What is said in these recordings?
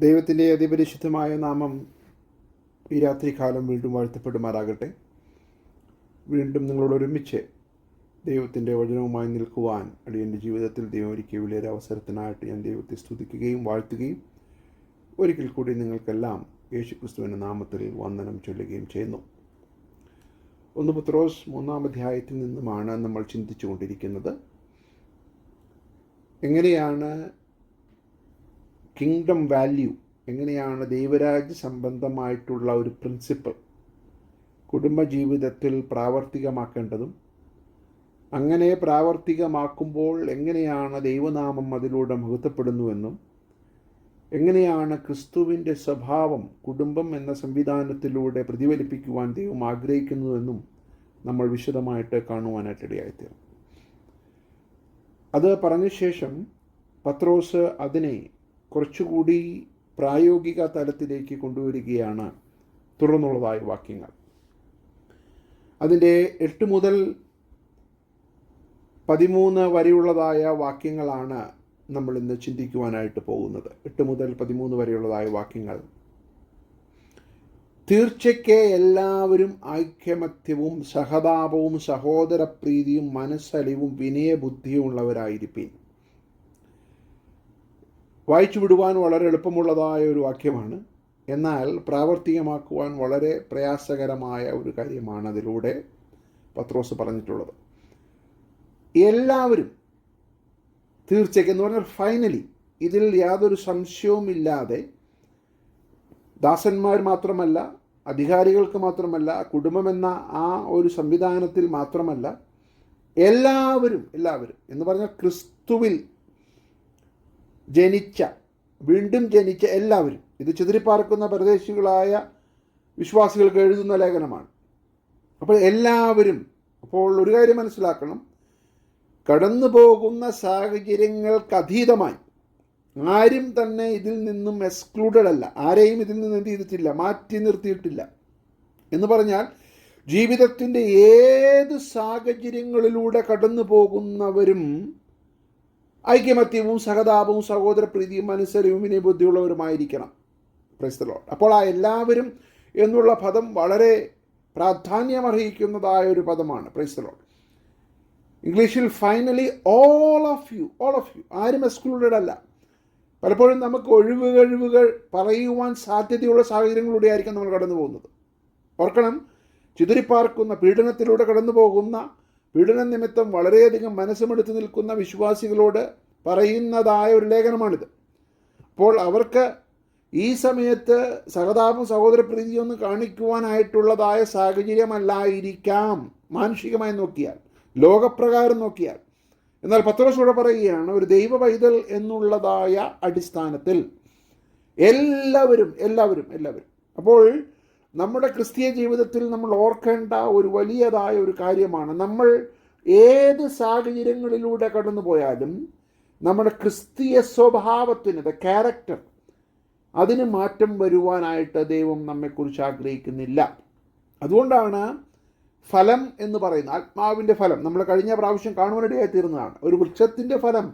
ദൈവത്തിൻ്റെ അതിപരിശുദ്ധമായ നാമം ഈ രാത്രികാലം വീണ്ടും വാഴ്ത്തപ്പെടുമാറാകട്ടെ. വീണ്ടും നിങ്ങളോട് ഒരുമിച്ച് ദൈവത്തിൻ്റെ വചനവുമായി നിൽക്കുവാൻ അടിയൻ്റെ ജീവിതത്തിൽ ദൈവം ഒരുക്കിയ വലിയൊരു അവസരത്തിനായിട്ട് ഞാൻ ദൈവത്തെ സ്തുതിക്കുകയും വാഴ്ത്തുകയും ഒരിക്കൽ കൂടി നിങ്ങൾക്കെല്ലാം യേശുക്രിസ്തുവിൻ്റെ നാമത്തിൽ വന്ദനം ചൊല്ലുകയും ചെയ്യുന്നു. 1 പത്രോസ് 3-ാം അധ്യായത്തിൽ നിന്നുമാണ് നമ്മൾ ചിന്തിച്ചു കൊണ്ടിരിക്കുന്നത്. എങ്ങനെയാണ് കിങ്ഡം വാല്യൂ, എങ്ങനെയാണ് ദൈവരാജ്യ സംബന്ധമായിട്ടുള്ള ഒരു പ്രിൻസിപ്പിൾ കുടുംബജീവിതത്തിൽ പ്രാവർത്തികമാക്കേണ്ടതും, അങ്ങനെ പ്രാവർത്തികമാക്കുമ്പോൾ എങ്ങനെയാണ് ദൈവനാമം അതിലൂടെ മഹത്വപ്പെടുന്നുവെന്നും, എങ്ങനെയാണ് ക്രിസ്തുവിൻ്റെ സ്വഭാവം കുടുംബം എന്ന സംവിധാനത്തിലൂടെ പ്രതിഫലിപ്പിക്കുവാൻ ദൈവം ആഗ്രഹിക്കുന്നുവെന്നും നമ്മൾ വിശദമായിട്ട് കാണുവാനായിട്ടിടയായിത്തീരും. അത് പറഞ്ഞ ശേഷം പത്രോസ് അതിനെ കുറച്ചുകൂടി പ്രായോഗിക തലത്തിലേക്ക് കൊണ്ടുവരികയാണ് തുടർന്നുള്ളതായ വാക്യങ്ങൾ. അതിൻ്റെ 8 മുതൽ 13 വരെയുള്ളതായ വാക്യങ്ങളാണ് നമ്മൾ ഇന്ന് ചിന്തിക്കുവാനായിട്ട് പോകുന്നത്. 8 മുതൽ 13 വരെയുള്ളതായ വാക്യങ്ങൾ: തീർച്ചയ്ക്ക് എല്ലാവരും ഐക്യമത്യവും സഹതാപവും സഹോദരപ്രീതിയും മനസ്സലിവും വിനയബുദ്ധിയും ഉള്ളവരായിരിക്കും. വായിച്ചു വിടുവാൻ വളരെ എളുപ്പമുള്ളതായ ഒരു വാക്യമാണ്, എന്നാൽ പ്രാവർത്തികമാക്കുവാൻ വളരെ പ്രയാസകരമായ ഒരു കാര്യമാണ് അതിലൂടെ പത്രോസ് പറഞ്ഞിട്ടുള്ളത്. എല്ലാവരും തീർച്ചയായും എന്ന് പറഞ്ഞാൽ ഫൈനലി, ഇതിൽ യാതൊരു സംശയവുമില്ലാതെ ദാസന്മാർ മാത്രമല്ല, അധികാരികൾക്ക് മാത്രമല്ല, കുടുംബമെന്ന ആ ഒരു സംവിധാനത്തിൽ മാത്രമല്ല, എല്ലാവരും എന്ന് പറഞ്ഞാൽ ക്രിസ്തുവിൽ വീണ്ടും ജനിച്ച എല്ലാവരും. ഇത് ചിതറിപ്പാർക്കുന്ന പരദേശികളായ വിശ്വാസികൾക്ക് എഴുതുന്ന ലേഖനമാണ്. അപ്പോൾ എല്ലാവരും. അപ്പോൾ ഒരു കാര്യം മനസ്സിലാക്കണം, കടന്നു പോകുന്ന സാഹചര്യങ്ങൾക്ക് അതീതമായി ആരും തന്നെ ഇതിൽ നിന്നും എക്സ്ക്ലൂഡഡ് അല്ല. ആരെയും ഇതിൽ നിന്ന് എന്ത് ചെയ്തിട്ടില്ല, മാറ്റി നിർത്തിയിട്ടില്ല. എന്ന് പറഞ്ഞാൽ ജീവിതത്തിൻ്റെ ഏത് സാഹചര്യങ്ങളിലൂടെ കടന്നു പോകുന്നവരും ഐക്യമത്യവും സഹതാപവും സഹോദരപ്രീതിയും മനസ്സലിവും വിനയബുദ്ധിയുള്ളവരുമായിരിക്കണം. Praise the Lord. അപ്പോൾ ആ എല്ലാവരും എന്നുള്ള പദം വളരെ പ്രാധാന്യമർഹിക്കുന്നതായ ഒരു പദമാണ്. Praise the Lord. ഇംഗ്ലീഷിൽ ഫൈനലി ഓൾ ഓഫ് യു, ആരും എക്സ്ക്ലൂഡഡ് അല്ല. പലപ്പോഴും നമുക്ക് ഒഴിവുകൾ പറയുവാൻ സാധ്യതയുള്ള സാഹചര്യങ്ങളിലൂടെ ആയിരിക്കും നമ്മൾ കടന്നു പോകുന്നത്. ഓർക്കണം, ചിതറിപ്പാർക്കുന്ന പീഡനത്തിലൂടെ കടന്നു പോകുന്ന, പീഡന നിമിത്തം വളരെയധികം മനസ്സുമെടുത്ത് നിൽക്കുന്ന വിശ്വാസികളോട് പറയുന്നതായ ഒരു ലേഖനമാണിത്. അപ്പോൾ അവർക്ക് ഈ സമയത്ത് സഹതാപം സഹോദരപ്രീതിയൊന്നും കാണിക്കുവാനായിട്ടുള്ളതായ സാഹചര്യമല്ലായിരിക്കാം മാനുഷികമായി നോക്കിയാൽ, ലോകപ്രകാരം നോക്കിയാൽ. എന്നാൽ പത്രോസ് ഇവിടെ പറയുകയാണ്, ഒരു ദൈവ പൈതൽ എന്നുള്ളതായ അടിസ്ഥാനത്തിൽ എല്ലാവരും. അപ്പോൾ നമ്മുടെ ക്രിസ്തീയ ജീവിതത്തിൽ നമ്മൾ ഓർക്കേണ്ട ഒരു വലിയതായ ഒരു കാര്യമാണ്, നമ്മൾ ഏത് സാഹചര്യങ്ങളിലൂടെ കടന്നു പോയാലും നമ്മുടെ ക്രിസ്തീയ സ്വഭാവത്തിന്, ദ ക്യാരക്ടർ, അതിന് മാറ്റം വരുവാനായിട്ട് ദൈവം നമ്മെക്കുറിച്ച് ആഗ്രഹിക്കുന്നില്ല. അതുകൊണ്ടാണ് ഫലം എന്ന് പറയുന്നത്, ആത്മാവിൻ്റെ ഫലം, നമ്മൾ കഴിഞ്ഞ പ്രാവശ്യം കാണുവാനിടയായി തീർന്നതാണ്. ഒരു വൃക്ഷത്തിൻ്റെ ഫലം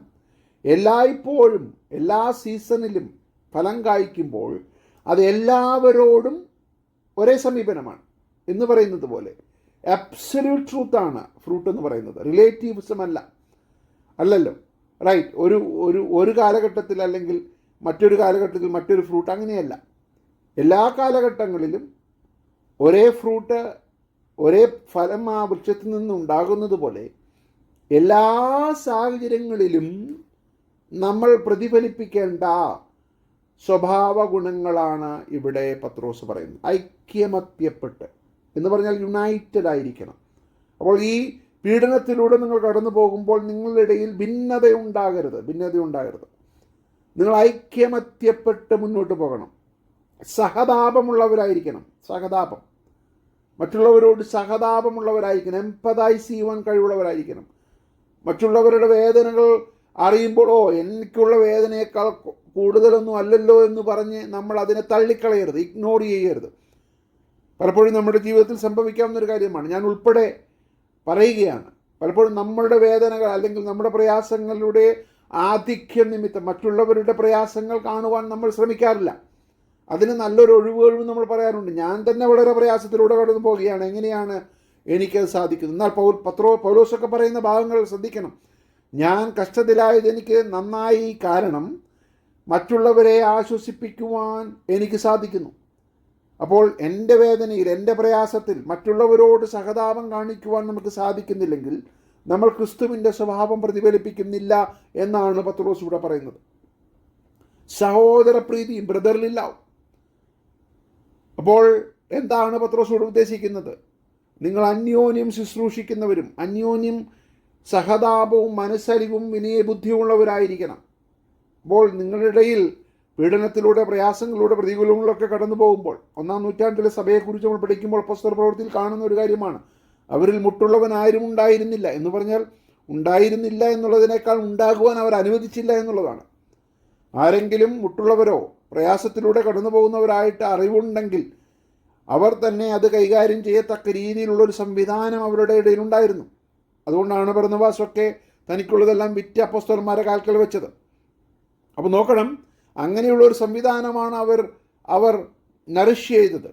എല്ലായ്പ്പോഴും എല്ലാ സീസണിലും ഫലം കായ്ക്കുമ്പോൾ അത് എല്ലാവരോടും ഒരേ സമീപനമാണ് എന്ന് പറയുന്നത് പോലെ അബ്സല്യൂട്ട് ട്രൂത്താണ് ഫ്രൂട്ട് എന്ന് പറയുന്നത്, റിലേറ്റീവിസം അല്ലല്ലോ. റൈറ്റ്. ഒരു കാലഘട്ടത്തിൽ അല്ലെങ്കിൽ മറ്റൊരു കാലഘട്ടത്തിൽ മറ്റൊരു ഫ്രൂട്ട്, അങ്ങനെയല്ല. എല്ലാ കാലഘട്ടങ്ങളിലും ഒരേ ഫ്രൂട്ട്, ഒരേ ഫലം ആ വൃക്ഷത്തിൽ നിന്നുണ്ടാകുന്നത് പോലെ എല്ലാ സാഹചര്യങ്ങളിലും നമ്മൾ പ്രതിഫലിപ്പിക്കേണ്ട സ്വഭാവ ഗുണങ്ങളാണ് ഇവിടെ പത്രോസ് പറയുന്നത്. ഐക്യമത്യപ്പെട്ട് എന്ന് പറഞ്ഞാൽ യുണൈറ്റഡ് ആയിരിക്കണം. അപ്പോൾ ഈ പീഡനത്തിലൂടെ നിങ്ങൾ കടന്നു പോകുമ്പോൾ നിങ്ങളുടെ ഇടയിൽ ഭിന്നതയുണ്ടാകരുത്. നിങ്ങൾ ഐക്യമത്യപ്പെട്ട് മുന്നോട്ട് പോകണം. സഹതാപമുള്ളവരായിരിക്കണം. മറ്റുള്ളവരോട് സഹതാപമുള്ളവരായിരിക്കണം. എംപതൈസ് ചെയ്യുവാൻ കഴിവുള്ളവരായിരിക്കണം. മറ്റുള്ളവരുടെ വേദനകൾ അറിയുമ്പോൾ എനിക്കുള്ള വേദനയേക്കാൾ കൂടുതലൊന്നും അല്ലല്ലോ എന്ന് പറഞ്ഞ് നമ്മൾ അതിനെ തള്ളിക്കളയരുത്, ഇഗ്നോർ ചെയ്യരുത്. പലപ്പോഴും നമ്മുടെ ജീവിതത്തിൽ സംഭവിക്കാവുന്നൊരു കാര്യമാണ്. ഞാൻ ഉൾപ്പെടെ പറയുകയാണ്, പലപ്പോഴും നമ്മളുടെ വേദനകൾ അല്ലെങ്കിൽ നമ്മുടെ പ്രയാസങ്ങളിലൂടെ ആധിക്യം നിമിത്തം മറ്റുള്ളവരുടെ പ്രയാസങ്ങൾ കാണുവാൻ നമ്മൾ ശ്രമിക്കാറില്ല. അതിന് നല്ലൊരു ഒഴിവുകഴിവ് നമ്മൾ പറയാറുണ്ട്. ഞാൻ തന്നെ വളരെ പ്രയാസത്തിലൂടെ കടന്നു പോവുകയാണ്, എങ്ങനെയാണ് എനിക്കത് സാധിക്കുന്നത്? എന്നാൽ പൗലോസൊക്കെ പറയുന്ന ഭാഗങ്ങൾ ശ്രദ്ധിക്കണം. ഞാൻ കഷ്ടത്തിലായത് എനിക്ക് നന്നായി, കാരണം മറ്റുള്ളവരെ ആശ്വസിപ്പിക്കുവാൻ എനിക്ക് സാധിക്കുന്നു. അപ്പോൾ എൻ്റെ വേദനയിൽ, എൻ്റെ പ്രയാസത്തിൽ മറ്റുള്ളവരോട് സഹതാപം കാണിക്കുവാൻ നമുക്ക് സാധിക്കുന്നില്ലെങ്കിൽ നമ്മൾ ക്രിസ്തുവിൻ്റെ സ്വഭാവം പ്രതിഫലിപ്പിക്കുന്നില്ല എന്നാണ് പത്രോസ് ഇവിടെ പറയുന്നത്. സഹോദരപ്രീതിയും, ബ്രദർലി ലവ്. അപ്പോൾ എന്താണ് പത്രോസ് ഇവിടെ ഉദ്ദേശിക്കുന്നത്? നിങ്ങൾ അന്യോന്യം ശുശ്രൂഷിക്കുന്നവരും അന്യോന്യം സഹതാപവും മനസ്സലിവും വിനയബുദ്ധിയുള്ളവരായിരിക്കണം. അപ്പോൾ നിങ്ങളുടെ ഇടയിൽ പീഡനത്തിലൂടെ, പ്രയാസങ്ങളിലൂടെ, പ്രതികൂലങ്ങളിലൊക്കെ കടന്നു പോകുമ്പോൾ, 1-ാം നൂറ്റാണ്ടിലെ സഭയെക്കുറിച്ച് നമ്മൾ പഠിക്കുമ്പോൾ അപ്പോസ്തല പ്രവൃത്തിയിൽ കാണുന്ന ഒരു കാര്യമാണ്, അവരിൽ മുട്ടുള്ളവൻ ആരും ഉണ്ടായിരുന്നില്ല എന്ന് പറഞ്ഞാൽ, ഉണ്ടായിരുന്നില്ല എന്നുള്ളതിനേക്കാൾ ഉണ്ടാകുവാൻ അവർ അനുവദിച്ചില്ല എന്നുള്ളതാണ്. ആരെങ്കിലും മുട്ടുള്ളവരോ പ്രയാസത്തിലൂടെ കടന്നു പോകുന്നവരായിട്ട് അറിവുണ്ടെങ്കിൽ അവർ തന്നെ അത് കൈകാര്യം ചെയ്യത്തക്ക രീതിയിലുള്ളൊരു സംവിധാനം അവരുടെ ഇടയിലുണ്ടായിരുന്നു. അതുകൊണ്ടാണ് ബർന്നബാസൊക്കെ തനിക്കുള്ളതെല്ലാം വിറ്റ് അപ്പോസ്തലന്മാരെ കാൽക്കൽ വെച്ചത്. അപ്പോൾ നോക്കണം, അങ്ങനെയുള്ള ഒരു സംവിധാനമാണ് അവർ നറിഷ് ചെയ്തത്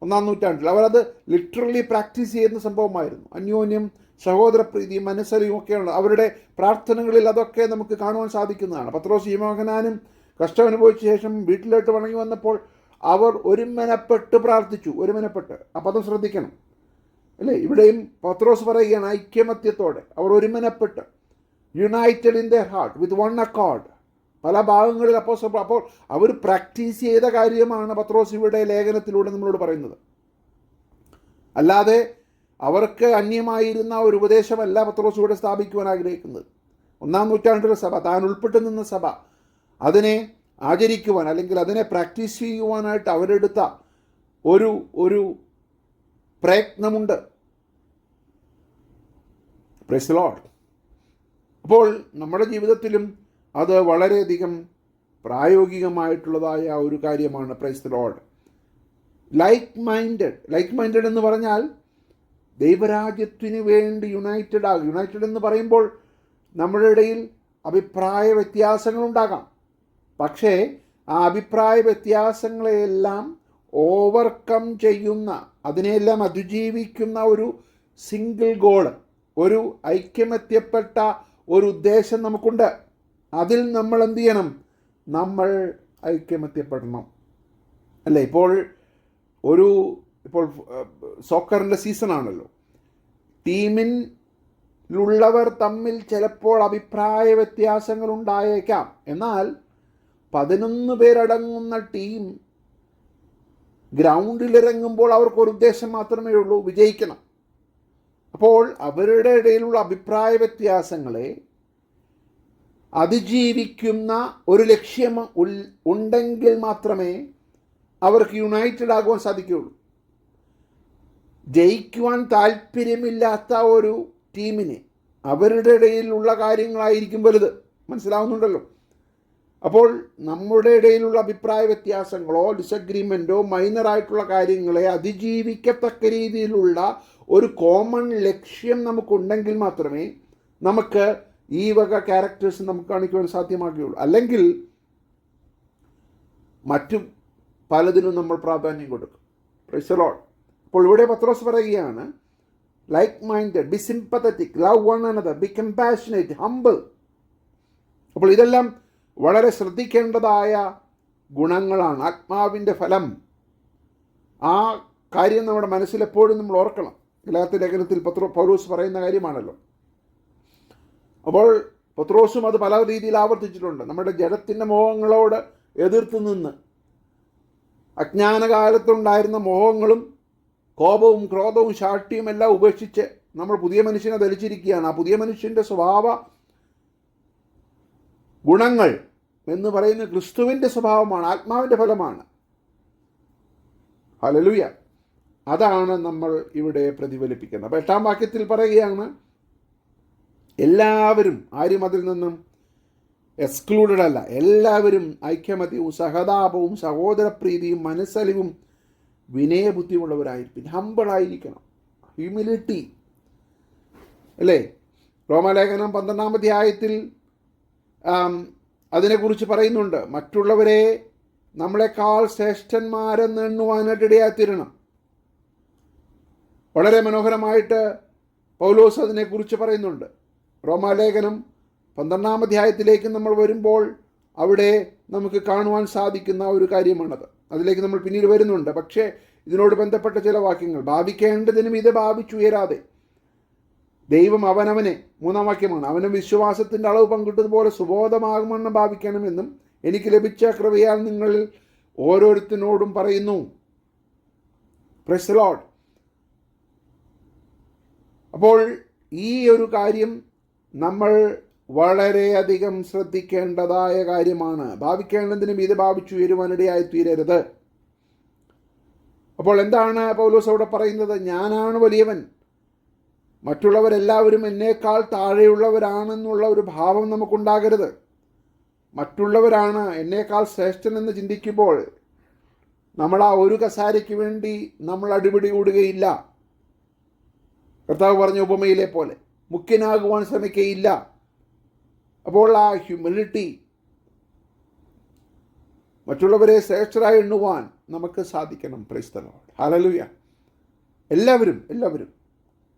1-ാം നൂറ്റാണ്ടിൽ. അവരത് ലിറ്ററലി പ്രാക്ടീസ് ചെയ്യുന്ന സംഭവമായിരുന്നു. അന്യോന്യം സഹോദരപ്രീതിയും മനസ്സലിയും ഒക്കെയുള്ള അവരുടെ പ്രാർത്ഥനകളിൽ അതൊക്കെ നമുക്ക് കാണുവാൻ സാധിക്കുന്നതാണ്. പത്രോസ് യോഹന്നാനും കഷ്ടം അനുഭവിച്ച ശേഷം വീട്ടിലോട്ട് മടങ്ങി വന്നപ്പോൾ അവർ ഒരുമനപ്പെട്ട് പ്രാർത്ഥിച്ചു. ഒരുമനപ്പെട്ട്, ആ പദം ശ്രദ്ധിക്കണം അല്ലേ? ഇവിടെയും പത്രോസ് പറയുകയാണ് ഐക്യമത്യത്തോടെ അവർ ഒരുമനപ്പെട്ട്, united in their heart with one accord. പല ഭാഗങ്ങളിൽ അപ്പോൾ അവർ പ്രാക്ടീസ് ചെയ്ത കാര്യമാണ് പത്രോസ് ഇവിടെ ലേഖനത്തിലൂടെ നമ്മളോട് പറയുന്നത്. അല്ലാതെ അവർക്ക് അന്യമായിരുന്ന ഒരു ഉപദേശമല്ല പത്രോസ് ഇവിടെ സ്ഥാപിക്കുവാൻ ആഗ്രഹിക്കുന്നത്. 1-ാം നൂറ്റാണ്ടിലെ സഭ, താൻ ഉൾപ്പെട്ടു നിന്ന സഭ, അതിനെ ആചരിക്കുവാൻ അല്ലെങ്കിൽ അതിനെ പ്രാക്ടീസ് ചെയ്യുവാനായിട്ട് അവരെടുത്ത ഒരു പ്രയത്നമുണ്ട്. Price the Lord. അപ്പോൾ നമ്മുടെ ജീവിതത്തിലും അത് വളരെയധികം പ്രായോഗികമായിട്ടുള്ളതായ ഒരു കാര്യമാണ്. Price the Lord. Like minded എന്ന് പറഞ്ഞാൽ ദൈവരാജ്യത്തിന് വേണ്ടി യുണൈറ്റഡ് ആകും. യുണൈറ്റഡ് എന്ന് പറയുമ്പോൾ നമ്മുടെ ഇടയിൽ അഭിപ്രായ വ്യത്യാസങ്ങളുണ്ടാകാം. പക്ഷേ ആ അഭിപ്രായ വ്യത്യാസങ്ങളെയെല്ലാം ഓവർകം ചെയ്യുന്ന, അതിനെയെല്ലാം അതിജീവിക്കുന്ന ഒരു സിംഗിൾ ഗോൾ, ഒരു ഐക്യമത്യപ്പെട്ട ഒരു ഉദ്ദേശം നമുക്കുണ്ട്. അതിൽ നമ്മൾ എന്ത് ചെയ്യണം? നമ്മൾ ഐക്യമത്യപ്പെടണം അല്ലേ? ഇപ്പോൾ സോക്കറിൻ്റെ സീസണാണല്ലോ. ടീമിലുള്ളവർ തമ്മിൽ ചിലപ്പോൾ അഭിപ്രായ വ്യത്യാസങ്ങൾ ഉണ്ടായേക്കാം. എന്നാൽ 11 പേരടങ്ങുന്ന ടീം ഗ്രൗണ്ടിലിറങ്ങുമ്പോൾ അവർക്കൊരു ഉദ്ദേശം മാത്രമേ ഉള്ളൂ, വിജയിക്കണം. അപ്പോൾ അവരുടെ ഇടയിലുള്ള അഭിപ്രായ വ്യത്യാസങ്ങളെ അതിജീവിക്കുന്ന ഒരു ലക്ഷ്യം ഉണ്ടെങ്കിൽ മാത്രമേ അവർക്ക് യുണൈറ്റഡ് ആകുവാൻ സാധിക്കുകയുള്ളൂ. ജയിക്കുവാൻ താല്പര്യമില്ലാത്ത ഒരു ടീമിന് അവരുടെ ഇടയിലുള്ള കാര്യങ്ങളായിരിക്കും വലുത്. മനസ്സിലാവുന്നുണ്ടല്ലോ? അപ്പോൾ നമ്മുടെ ഇടയിലുള്ള അഭിപ്രായ വ്യത്യാസങ്ങളോ ഡിസഗ്രിമെൻറ്റോ മൈനറായിട്ടുള്ള കാര്യങ്ങളെ അതിജീവിക്കത്തക്ക രീതിയിലുള്ള ഒരു കോമൺ ലക്ഷ്യം നമുക്കുണ്ടെങ്കിൽ മാത്രമേ നമുക്ക് ഈ വക ക്യാരക്ടേഴ്സ് നമുക്ക് കാണിക്കുവാൻ സാധ്യമാകുകയുള്ളൂ. അല്ലെങ്കിൽ മറ്റു പലതിനും നമ്മൾ പ്രാധാന്യം കൊടുക്കും. Price the Lord. അപ്പോൾ ഇവിടെ പത്രോസ് പറയുകയാണ്, like minded, B sympathetic, love one another, B compassionate, humble. അപ്പോൾ ഇതെല്ലാം വളരെ ശ്രദ്ധിക്കേണ്ടതായ ഗുണങ്ങളാണ്, ആത്മാവിൻ്റെ ഫലം. ആ കാര്യം നമ്മുടെ മനസ്സിലെപ്പോഴും നമ്മൾ ഓർക്കണം. ഗലാത്യ ലേഖനത്തിൽ പൗലോസ് പറയുന്ന കാര്യമാണല്ലോ. അപ്പോൾ പത്രോസും അത് പല രീതിയിൽ ആവർത്തിച്ചിട്ടുണ്ട്. നമ്മുടെ ജഡത്തിൻ്റെ മോഹങ്ങളോട് എതിർത്ത് നിന്ന് അജ്ഞാനകാലത്തുണ്ടായിരുന്ന മോഹങ്ങളും കോപവും ക്രോധവും ശാഠ്യവും എല്ലാം ഉപേക്ഷിച്ച് നമ്മൾ പുതിയ മനുഷ്യനെ ധരിച്ചിരിക്കുകയാണ്. ആ പുതിയ മനുഷ്യൻ്റെ സ്വഭാവ ഗുണങ്ങൾ എന്ന് പറയുന്ന ക്രിസ്തുവിൻ്റെ സ്വഭാവമാണ്, ആത്മാവിൻ്റെ ഫലമാണ്. ഹല്ലേലൂയ. അതാണ് നമ്മൾ ഇവിടെ പ്രതിഫലിപ്പിക്കുന്നത്. അപ്പോൾ 8-ാം വാക്യത്തിൽ പറയുകയാണ്, എല്ലാവരും, ആരും അതിൽ നിന്നും എക്സ്ക്ലൂഡഡ് അല്ല, എല്ലാവരും ഐക്യമത്യവും സഹതാപവും സഹോദരപ്രീതിയും മനസ്സലിവും വിനയബുദ്ധിയുള്ളവരായിരിക്കും. ഹംബിളായിരിക്കണം, ഹ്യൂമിലിറ്റി അല്ലേ? റോമാലേഖനം 12-ാം അധ്യായത്തിൽ അതിനെക്കുറിച്ച് പറയുന്നുണ്ട്. മറ്റുള്ളവരെ നമ്മളെക്കാൾ ശ്രേഷ്ഠന്മാരെന്ന് എണ്ണുവാനായിട്ട് ഇടയായിത്തീരണം. വളരെ മനോഹരമായിട്ട് പൗലോസ് അതിനെക്കുറിച്ച് പറയുന്നുണ്ട്. റോമാലേഖനം 12-ാം അധ്യായത്തിലേക്ക് നമ്മൾ വരുമ്പോൾ അവിടെ നമുക്ക് കാണുവാൻ സാധിക്കുന്ന ഒരു കാര്യമാണത്. അതിലേക്ക് നമ്മൾ പിന്നീട് വരുന്നുണ്ട്. പക്ഷേ ഇതിനോട് ബന്ധപ്പെട്ട ചില വാക്യങ്ങൾ, ഭാവിക്കേണ്ടതിനും ഇത് ഭാവിച്ചുയരാതെ ദൈവം അവനവനെ, 3-ാം വാക്യമാണ്, അവനും വിശ്വാസത്തിൻ്റെ അളവ് പങ്കിട്ടതുപോലെ സുബോധമാകുമെന്ന് ഭാവിക്കണമെന്നും എനിക്ക് ലഭിച്ച കൃപയാൽ നിങ്ങളിൽ ഓരോരുത്തരോടും പറയുന്നു. Price the Lord. അപ്പോൾ ഈ ഒരു കാര്യം നമ്മൾ വളരെയധികം ശ്രദ്ധിക്കേണ്ടതായ കാര്യമാണ്. ഭാവിക്കേണ്ടതിനും ഇത് ഭാവിച്ചുയരുവാനിടയായി തീരരുത്. അപ്പോൾ എന്താണ് പൗലോസ് അവിടെ പറയുന്നത്? ഞാനാണ് വലിയവൻ, മറ്റുള്ളവരെല്ലാവരും എന്നേക്കാൾ താഴെയുള്ളവരാണെന്നുള്ള ഒരു ഭാവം നമുക്കുണ്ടാകരുത്. മറ്റുള്ളവരാണ് എന്നേക്കാൾ ശ്രേഷ്ഠനെന്ന് ചിന്തിക്കുമ്പോൾ നമ്മൾ ആ ഒരു കസാരയ്ക്ക് വേണ്ടി നമ്മൾ അടിപിടി കൂടുകയില്ല. കർത്താവ് പറഞ്ഞ ഉപമയിലെ പോലെ മുഖ്യനാകുവാൻ ശ്രമിക്കുകയില്ല. അപ്പോൾ ആ ഹ്യൂമിലിറ്റി, മറ്റുള്ളവരെ ശ്രേഷ്ഠരായി എണ്ണുവാൻ നമുക്ക് സാധിക്കണം. Price the Lord. ഹല്ലേലൂയ. എല്ലാവരും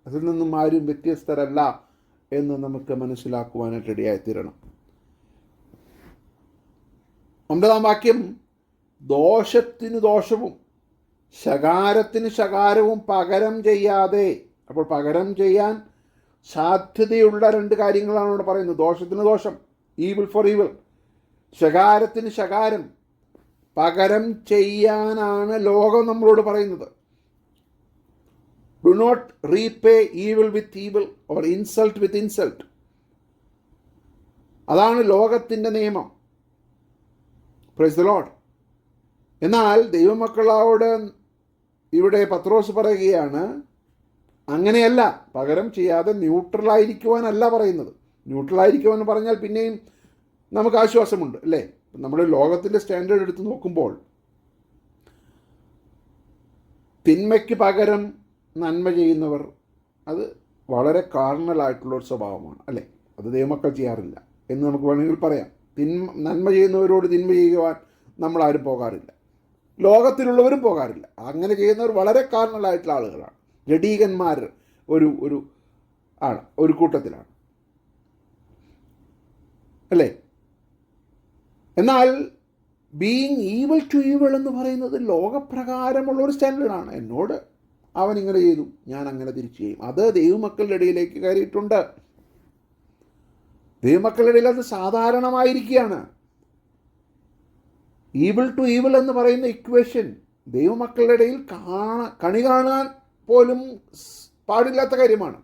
അതിൽ നിന്നും ആരും വ്യത്യസ്തരല്ല എന്ന് നമുക്ക് മനസ്സിലാക്കുവാനായിട്ട് ഇടയായിത്തീരണം. 9-ാം വാക്യം, ദോഷത്തിന് ദോഷവും ശകാരത്തിന് ശകാരവും പകരം ചെയ്യാതെ. അപ്പോൾ പകരം ചെയ്യാൻ സാധ്യതയുള്ള 2 കാര്യങ്ങളാണ് ഇവിടെ പറയുന്നത്. ദോഷത്തിന് ദോഷം, ഈവിൾ ഫോർ ഈവിൾ. ശകാരത്തിന് ശകാരം, പകരം ചെയ്യാനാണ് ലോകം നമ്മളോട് പറയുന്നത്. Do not repay evil with evil or insult with insult. അതാണ് ലോകത്തിൻ്റെ നിയമം. Praise the Lord. എന്നാൽ ദൈവമക്കളോട് ഇവിടെ പത്രോസ് പറയുകയാണ്, അങ്ങനെയല്ല, പകരം ചെയ്യാതെ ന്യൂട്രലായിരിക്കുവാനല്ല പറയുന്നത്. ന്യൂട്രലായിരിക്കുവാൻ പറഞ്ഞാൽ പിന്നെയും നമുക്ക് ആശ്വാസമുണ്ട്, അല്ലേ? നമ്മുടെ ലോകത്തിൻ്റെ സ്റ്റാൻഡേർഡ് എടുത്ത് നോക്കുമ്പോൾ തിന്മയ്ക്ക് പകരം നന്മ ചെയ്യുന്നവർ, അത് വളരെ കാർണലായിട്ടുള്ളൊരു സ്വഭാവമാണ്, അല്ലേ? അത് ദൈവമക്കൾ ചെയ്യാറില്ല എന്ന് നമുക്ക് വേണമെങ്കിൽ പറയാം. നന്മ ചെയ്യുന്നവരോട് തിന്മ ചെയ്യുവാൻ നമ്മളാരും പോകാറില്ല, ലോകത്തിലുള്ളവരും പോകാറില്ല. അങ്ങനെ ചെയ്യുന്നവർ വളരെ കാർണലായിട്ടുള്ള ആളുകളാണ്, ജഡീകന്മാർ ഒരു കൂട്ടത്തിലാണ്, അല്ലേ? എന്നാൽ ബീയിങ് ഈവിൾ ടു ഈവിൾ എന്ന് പറയുന്നത് ലോകപ്രകാരമുള്ളൊരു സ്റ്റാൻഡേർഡാണ്. എന്നോട് അവൻ ഇങ്ങനെ ചെയ്തു, ഞാൻ അങ്ങനെ തിരിച്ചു ചെയ്യും. അത് ദൈവമക്കളുടെ ഇടയിലേക്ക് കയറിയിട്ടുണ്ട്. ദൈവമക്കളുടെ ഇടയിൽ അത് സാധാരണമായിരിക്കുകയാണ്. ഈവിൾ ടു ഈവിൾ എന്ന് പറയുന്ന ഇക്വേഷൻ ദൈവമക്കളുടെ ഇടയിൽ കണി കാണാൻ പോലും പാടില്ലാത്ത കാര്യമാണ്.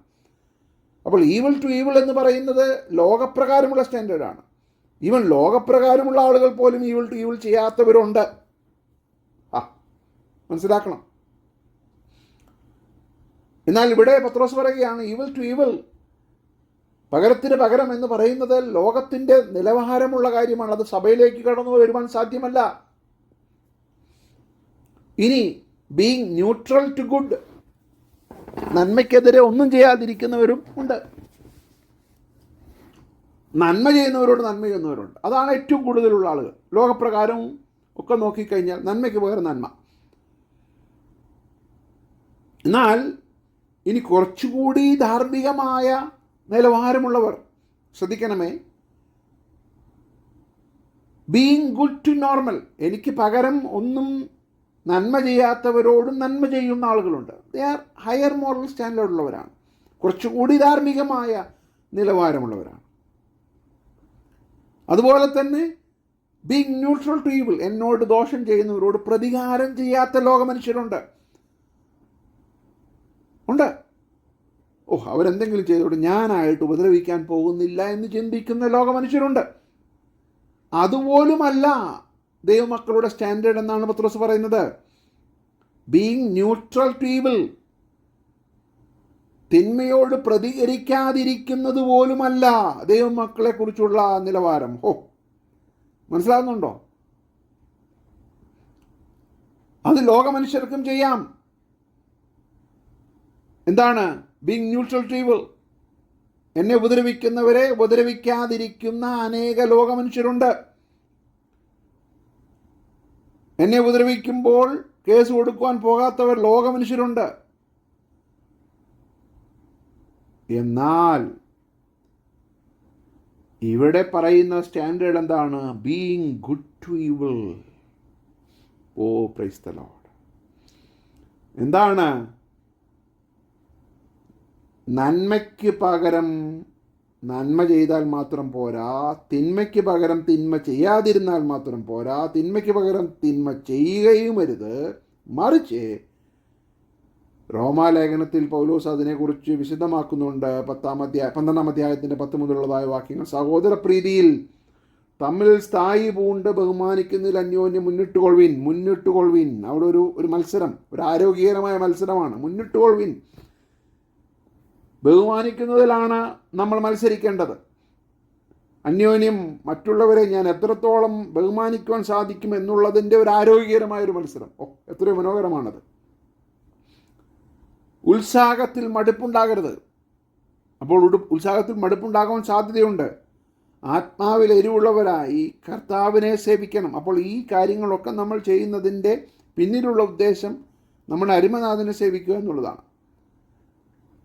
അപ്പോൾ ഈവിൾ ടു ഈവിൾ എന്ന് പറയുന്നത് ലോകപ്രകാരമുള്ള സ്റ്റാൻഡേർഡാണ്. ഈവൻ ലോകപ്രകാരമുള്ള ആളുകൾ പോലും ഈവിൾ ടു ഈവിൾ ചെയ്യാത്തവരുണ്ട്. മനസ്സിലാക്കണം. എന്നാൽ ഇവിടെ പത്രോസ് പറയുകയാണ്, ഈവിൾ ടു ഈവിൾ, പകരത്തിന് പകരം എന്ന് പറയുന്നത് ലോകത്തിൻ്റെ നിലവാരമുള്ള കാര്യമാണ്. അത് സഭയിലേക്ക് കടന്നു വരുവാൻ സാധ്യമല്ല. ഇനി ബീയിങ് ന്യൂട്രൽ ടു ഗുഡ്, നന്മയ്ക്കെതിരെ ഒന്നും ചെയ്യാതിരിക്കുന്നവരും ഉണ്ട്. നന്മ ചെയ്യുന്നവരോട് നന്മ ചെയ്യുന്നവരുണ്ട്. അതാണ് ഏറ്റവും കൂടുതലുള്ള ആളുകൾ. ലോകപ്രകാരവും ഒക്കെ നോക്കിക്കഴിഞ്ഞാൽ നന്മയ്ക്ക് പകരം നന്മ. എന്നാൽ ഇനി കുറച്ചുകൂടി ധാർമ്മികമായ നിലവാരമുള്ളവർ ശ്രദ്ധിക്കണമേ, ബീയിങ് ഗുഡ് ടു നോർമൽ, എനിക്ക് പകരം ഒന്നും നന്മ ചെയ്യാത്തവരോടും നന്മ ചെയ്യുന്ന ആളുകളുണ്ട്. They are higher moral standard ഉള്ളവരാണ്, കുറച്ചുകൂടി ധാർമ്മികമായ നിലവാരമുള്ളവരാണ്. അതുപോലെ തന്നെ ബീയിങ് ന്യൂട്രൽ ടു ഈവിൾ, എന്നോട് ദോഷം ചെയ്യുന്നവരോട് പ്രതികാരം ചെയ്യാത്ത ലോകമനുഷ്യരുണ്ട്. അവരെന്തെങ്കിലും ചെയ്തോട്ട് ഞാനായിട്ട് ഉപദ്രവിക്കാൻ പോകുന്നില്ല എന്ന് ചിന്തിക്കുന്ന ലോകമനുഷ്യരുണ്ട്. അതുപോലുമല്ല ദൈവമക്കളുടെ സ്റ്റാൻഡേർഡ് എന്നാണ് പത്രോസ് പറയുന്നത്. ബീയിങ് ന്യൂട്രൽ ടു ഈവിൾ, തിന്മയോട് പ്രതികരിക്കാതിരിക്കുന്നത് പോലുമല്ല ദൈവമക്കളെ കുറിച്ചുള്ള നിലവാരം. മനസ്സിലാകുന്നുണ്ടോ? അത് ലോകമനുഷ്യർക്കും ചെയ്യാം. എന്താണ് ബീയിങ് ന്യൂട്രൽ ടു ഈവിൾ? എന്നെ ഉപദ്രവിക്കുന്നവരെ ഉപദ്രവിക്കാതിരിക്കുന്ന അനേക ലോകമനുഷ്യരുണ്ട്. എന്നെ ഉപദ്രവിക്കുമ്പോൾ കേസ് കൊടുക്കുവാൻ പോകാത്തവർ ലോകമനുഷ്യരുണ്ട്. എന്നാൽ ഇവിടെ പറയുന്ന സ്റ്റാൻഡേർഡ് എന്താണ്? Being good to evil. Oh praise the Lord. എന്താണ്? നന്മയ്ക്ക് പകരം നന്മ ചെയ്താൽ മാത്രം പോരാ, തിന്മയ്ക്ക് പകരം തിന്മ ചെയ്യാതിരുന്നാൽ മാത്രം പോരാ, തിന്മയ്ക്ക് പകരം തിന്മ ചെയ്യുകയും അരുത്. മറിച്ച് റോമാലേഖനത്തിൽ പൗലോസ് അതിനെക്കുറിച്ച് വിശദമാക്കുന്നുണ്ട്. 12-ാം അധ്യായത്തിൻ്റെ 10 മുതലുള്ളതായ വാക്യങ്ങൾ. സഹോദരപ്രീതിയിൽ തമ്മിൽ സ്ഥായി പൂണ്ട് ബഹുമാനിക്കുന്നതിൽ അന്യോന്യം മുന്നിട്ടുകൊള്ളുവിൻ. അവിടെ ഒരു മത്സരം, ഒരു ആരോഗ്യകരമായ മത്സരമാണ്. മുന്നിട്ടുകൊള്ളുവിൻ. ബഹുമാനിക്കുന്നതിലാണ് നമ്മൾ മത്സരിക്കേണ്ടത്. അന്യോന്യം മറ്റുള്ളവരെ ഞാൻ എത്രത്തോളം ബഹുമാനിക്കുവാൻ സാധിക്കും എന്നുള്ളതിൻ്റെ ഒരു ആരോഗ്യകരമായൊരു മത്സരം. എത്രയോ മനോഹരമാണത്. ഉത്സാഹത്തിൽ മടുപ്പുണ്ടാകരുത്. അപ്പോൾ ഉത്സാഹത്തിൽ മടുപ്പുണ്ടാകാൻ സാധ്യതയുണ്ട്. ആത്മാവിൽ എരിവുള്ളവരായി കർത്താവിനെ സേവിക്കണം. അപ്പോൾ ഈ കാര്യങ്ങളൊക്കെ നമ്മൾ ചെയ്യുന്നതിൻ്റെ പിന്നിലുള്ള ഉദ്ദേശം നമ്മുടെ അരുമനാഥനെ സേവിക്കുക എന്നുള്ളതാണ്.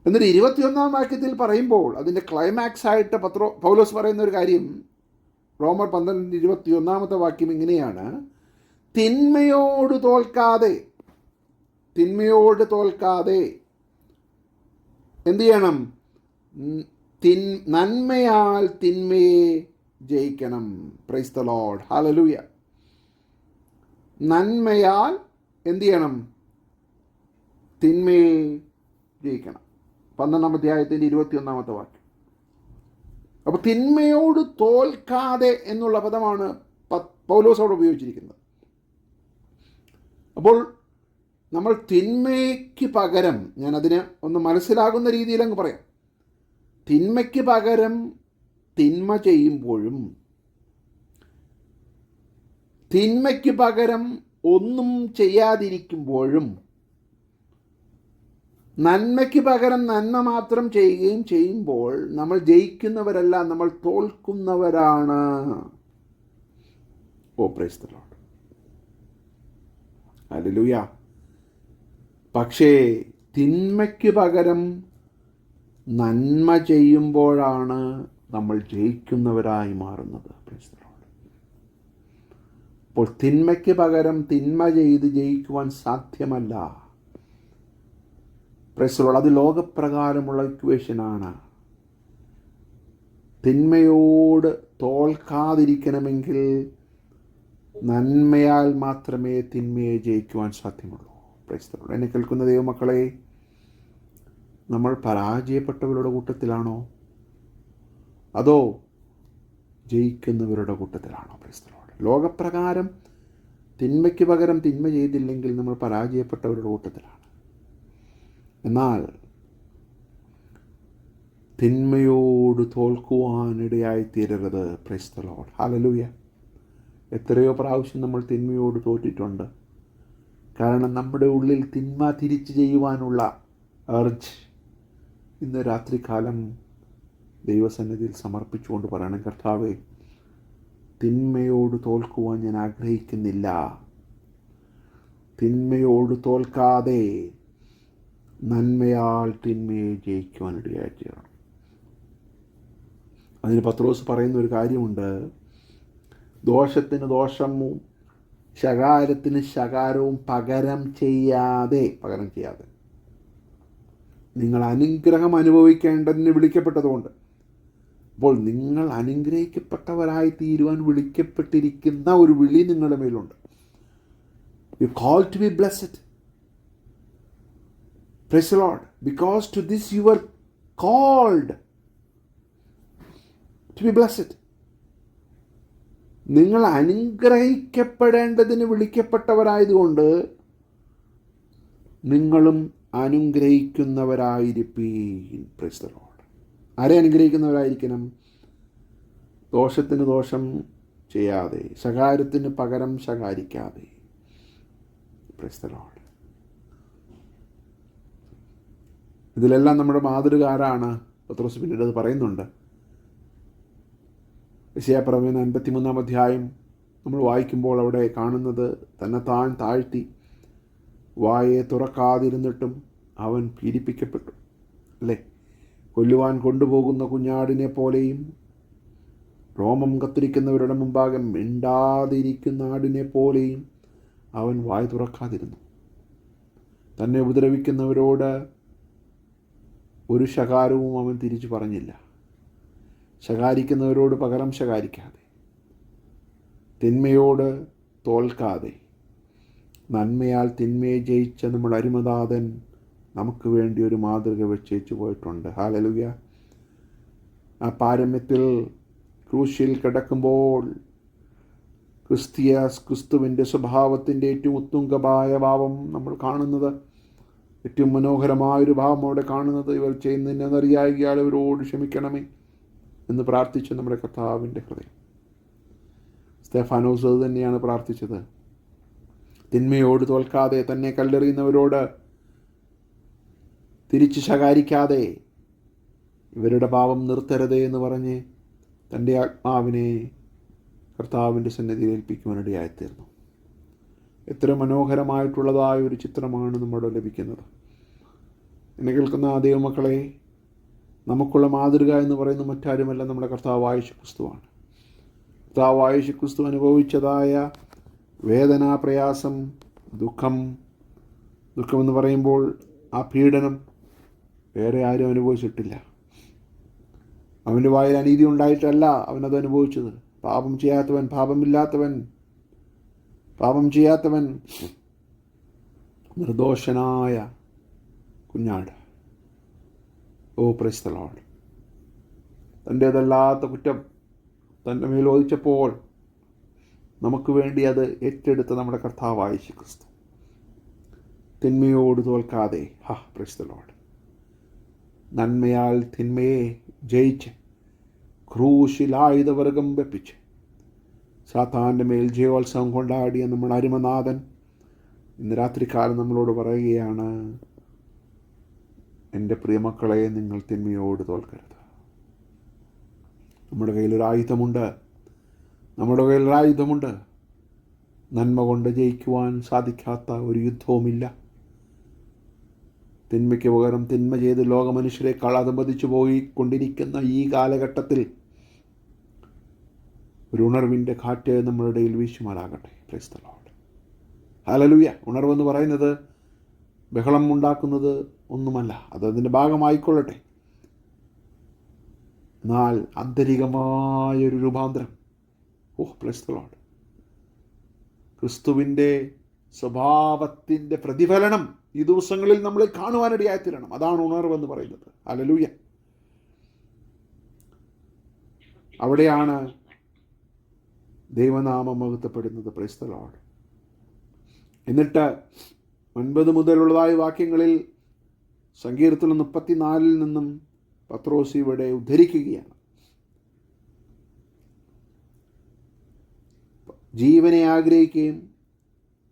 എന്നിട്ട് 21-ാം വാക്യത്തിൽ പറയുമ്പോൾ അതിൻ്റെ ക്ലൈമാക്സ് ആയിട്ട് പൗലോസ് പറയുന്ന ഒരു കാര്യം, റോമർ 12:21 വാക്യം ഇങ്ങനെയാണ്: തിന്മയോട് തോൽക്കാതെ എന്തു ചെയ്യണം? നന്മയാൽ തിന്മയെ ജയിക്കണം. Price the Lord. ഹല്ലേലൂയ. നന്മയാൽ എന്തു ചെയ്യണം? തിന്മയെ ജയിക്കണം. 12-ാം അധ്യായത്തിൻ്റെ 21 വാക്യം. അപ്പോൾ തിന്മയോട് തോൽക്കാതെ എന്നുള്ള പദമാണ് പൗലോസോട് ഉപയോഗിച്ചിരിക്കുന്നത്. അപ്പോൾ നമ്മൾ തിന്മയ്ക്ക് പകരം, ഞാനതിനെ ഒന്ന് മനസ്സിലാകുന്ന രീതിയിൽ അങ്ങ് പറയാം, തിന്മയ്ക്ക് പകരം തിന്മ ചെയ്യുമ്പോഴും തിന്മയ്ക്ക് പകരം ഒന്നും ചെയ്യാതിരിക്കുമ്പോഴും നന്മയ്ക്ക് പകരം നന്മ മാത്രം ചെയ്യുകയും ചെയ്യുമ്പോൾ നമ്മൾ ജയിക്കുന്നവരല്ല, നമ്മൾ തോൽക്കുന്നവരാണ്. Oh praise the Lord. Hallelujah. പക്ഷേ തിന്മയ്ക്ക് പകരം നന്മ ചെയ്യുമ്പോഴാണ് നമ്മൾ ജയിക്കുന്നവരായി മാറുന്നത്. Praise the Lord. അപ്പോൾ തിന്മയ്ക്ക് പകരം തിന്മ ചെയ്ത് ജയിക്കുവാൻ സാധ്യമല്ല. Praise the Lord. അത് ലോകപ്രകാരമുള്ള ഇക്വേഷനാണ്. തിന്മയോട് തോൽക്കാതിരിക്കണമെങ്കിൽ നന്മയാൽ മാത്രമേ തിന്മയെ ജയിക്കുവാൻ സാധ്യമുള്ളൂ. Praise the Lord. എന്നെ കേൾക്കുന്ന ദൈവമക്കളെ, നമ്മൾ പരാജയപ്പെട്ടവരുടെ കൂട്ടത്തിലാണോ അതോ ജയിക്കുന്നവരുടെ കൂട്ടത്തിലാണോ? Praise the Lord. ലോകപ്രകാരം തിന്മയ്ക്ക് പകരം തിന്മ ചെയ്തില്ലെങ്കിൽ നമ്മൾ പരാജയപ്പെട്ടവരുടെ കൂട്ടത്തിലാണ്. എന്നാൽ തിന്മയോട് തോൽക്കുവാനിടയായി തീരരുത്. Praise the Lord. ഹല്ലേലൂയ. എത്രയോ പ്രാവശ്യം നമ്മൾ തിന്മയോട് തോറ്റിട്ടുണ്ട്. കാരണം നമ്മുടെ ഉള്ളിൽ തിന്മ തിരിച്ചു ചെയ്യുവാനുള്ള അർജ് ഇന്ന് രാത്രികാലം ദൈവസന്നിധിയിൽ സമർപ്പിച്ചുകൊണ്ട് പറയണം, കർത്താവേ, തിന്മയോട് തോൽക്കുവാൻ ഞാൻ ആഗ്രഹിക്കുന്നില്ല. തിന്മയോട് തോൽക്കാതെ നന്മയാൽ തിന്മയെ ജയിക്കുവാനിടയായി തീരണം. അതിന് പത്രോസ് പറയുന്ന ഒരു കാര്യമുണ്ട്: ദോഷത്തിന് ദോഷവും ശകാരത്തിന് ശകാരവും പകരം ചെയ്യാതെ നിങ്ങൾ അനുഗ്രഹം അനുഭവിക്കേണ്ടതിന് വിളിക്കപ്പെട്ടതുകൊണ്ട്. അപ്പോൾ നിങ്ങൾ അനുഗ്രഹിക്കപ്പെട്ടവരായി തീരുവാൻ വിളിക്കപ്പെട്ടിരിക്കുന്ന ഒരു വിളി നിങ്ങളുടെ മേലുണ്ട്. You call to be blessed. Praise the Lord. Because to this you were called to be blessed. നിങ്ങൾ അനുഗ്രഹിക്കപ്പെടേണ്ടതിന് വിളിക്കപ്പെട്ടവരായതുകൊണ്ട് നിങ്ങളും അനുഗ്രഹിക്കുന്നവരായിരിപ്പീൻ. Price the Lord. ആരെ അനുഗ്രഹിക്കുന്നവരായിരിക്കണം? ദോഷത്തിന് ദോഷം ചെയ്യാതെ, ശകാരത്തിന് പകരം ശകാരിക്കാതെ. Price the Lord. ഇതിലെല്ലാം നമ്മുടെ മാതൃക ആരാണ്? പത്രോസ് പിന്നീട് അത് പറയുന്നുണ്ട്. യെശയ്യാപ്രവചനം 53 അധ്യായം നമ്മൾ വായിക്കുമ്പോൾ അവിടെ കാണുന്നത്, തന്നെത്താൻ താഴ്ത്തി വായെ തുറക്കാതിരുന്നിട്ടും അവൻ പീഡിപ്പിക്കപ്പെട്ടു, അല്ലേ? കൊല്ലുവാൻ കൊണ്ടുപോകുന്ന കുഞ്ഞാടിനെ പോലെയും രോമം കത്തിരിക്കുന്നവരുടെ മുമ്പാകെ മിണ്ടാതിരിക്കുന്ന ആടിനെ പോലെയും അവൻ വായ തുറക്കാതിരുന്നു. തന്നെ ഉപദ്രവിക്കുന്നവരോട് ഒരു ശകാരവും അവൻ തിരിച്ചു പറഞ്ഞില്ല. ശകാരിക്കുന്നവരോട് പകരം ശകാരിക്കാതെ, തിന്മയോട് തോൽക്കാതെ, നന്മയാൽ തിന്മയെ ജയിച്ച നമ്മുടെ അരുമനാഥൻ നമുക്ക് വേണ്ടി ഒരു മാതൃക വെച്ചേച്ചു പോയിട്ടുണ്ട്. ഹല്ലേലൂയ. ആ പാരമ്യത്തിൽ ക്രൂശിൽ കിടക്കുമ്പോൾ ക്രിസ്തുവിൻ്റെ സ്വഭാവത്തിൻ്റെ ഏറ്റവും ഉത്തുംഗമായ ഭാവം നമ്മൾ കാണുന്നത്, ഏറ്റവും മനോഹരമായൊരു ഭാവം അവിടെ കാണുന്നത്, ഇവർ ചെയ്യുന്നതിനെന്നറിയായികയാൽ ഇവരോട് ക്ഷമിക്കണമേ എന്ന് പ്രാർത്ഥിച്ച നമ്മുടെ കർത്താവിൻ്റെ ഹൃദയം. സ്തെഫാനോസ് അത് തന്നെയാണ് പ്രാർത്ഥിച്ചത്. തിന്മയോട് തോൽക്കാതെ, തന്നെ കല്ലെറിയുന്നവരോട് തിരിച്ച് ശകാരിക്കാതെ, ഇവരുടെ പാപം നിർത്തരുതേ എന്ന് പറഞ്ഞ് തൻ്റെ ആത്മാവിനെ കർത്താവിൻ്റെ സന്നിധിയിൽ ഏൽപ്പിക്കുവാനിടയായിത്തീർന്നു. എത്ര മനോഹരമായിട്ടുള്ളതായ ഒരു ചിത്രമാണ് നമ്മുടെ ലഭിക്കുന്നത്. എന്നെ കേൾക്കുന്ന ദൈവമക്കളെ, നമുക്കുള്ള മാതൃക എന്ന് പറയുന്നത് മറ്റാരുമല്ല, നമ്മുടെ കർത്താവായ യേശുക്രിസ്തുവാണ്. കർത്താവായ യേശുക്രിസ്തു അനുഭവിച്ചതായ വേദന, പ്രയാസം, ദുഃഖമെന്ന് പറയുമ്പോൾ ആ പീഡനം വേറെ ആരും അനുഭവിച്ചിട്ടില്ല. അവൻ്റെ വായിൽ അനീതി ഉണ്ടായിട്ടല്ല അവനത് അനുഭവിച്ചത്. പാപം ചെയ്യാത്തവൻ നിർദോഷനായ കുഞ്ഞാട്. ഓ പ്രൈസ് ദി ലോർഡ്. തൻ്റേതല്ലാത്ത കുറ്റം തൻ്റെ മേൽ ഒഴിച്ചപ്പോൾ നമുക്ക് വേണ്ടി അത് ഏറ്റെടുത്ത നമ്മുടെ കർത്താവായ യേശുക്രിസ്തു. തിന്മയോട് തോൽക്കാതെ, പ്രൈസ് ദി ലോർഡ്, നന്മയാൽ തിന്മയെ ജയിച്ച് ക്രൂശിൽ ആയുധവർഗം വെപ്പിച്ച് സാത്താൻ്റെ മേൽ ജയോത്സവം കൊണ്ടാടിയ നമ്മുടെ അരുമനാഥൻ ഇന്ന് രാത്രികാലം നമ്മളോട് പറയുകയാണ്, എൻ്റെ പ്രിയമക്കളെ, നിങ്ങൾ തിന്മയോട് തോൽക്കരുത്. നമ്മുടെ കയ്യിലൊരായുധമുണ്ട്. നന്മ കൊണ്ട് ജയിക്കുവാൻ സാധിക്കാത്ത ഒരു യുദ്ധവുമില്ല. തിന്മയ്ക്ക് പകരം തിന്മ ചെയ്ത് ലോകമനുഷ്യരെക്കാൾ അധപതിച്ചു പോയിക്കൊണ്ടിരിക്കുന്ന ഈ കാലഘട്ടത്തിൽ ഒരു ഉണർവിൻ്റെ കാറ്റ് നമ്മുടെ ഇടയിൽ വീശുമാറാകട്ടെ. Praise the Lord. ഹല്ലേലൂയ. ഉണർവെന്ന് പറയുന്നത് ബഹളം ഉണ്ടാക്കുന്നത് ഒന്നുമല്ല, അതിൻ്റെ ഭാഗമായിക്കൊള്ളട്ടെ. എന്നാൽ ആന്തരികമായൊരു രൂപാന്തരം, പ്രൈസ് ദി ലോർഡ്, ക്രിസ്തുവിൻ്റെ സ്വഭാവത്തിൻ്റെ പ്രതിഫലനം ഈ ദിവസങ്ങളിൽ നമ്മൾ കാണുവാനിടയായിത്തീരണം. അതാണ് ഉണർവെന്ന് പറയുന്നത്. ഹല്ലേലൂയ. അവിടെയാണ് ദൈവനാമം മഹത്വപ്പെടുന്നത്. Price the Lord. എന്നിട്ട് 9 മുതലുള്ളതായ വാക്യങ്ങളിൽ സങ്കീർത്തനം 34 നിന്നും പത്രോസ് ഇവിടെ ഉദ്ധരിക്കുകയാണ്. ജീവനെ ആഗ്രഹിക്കുകയും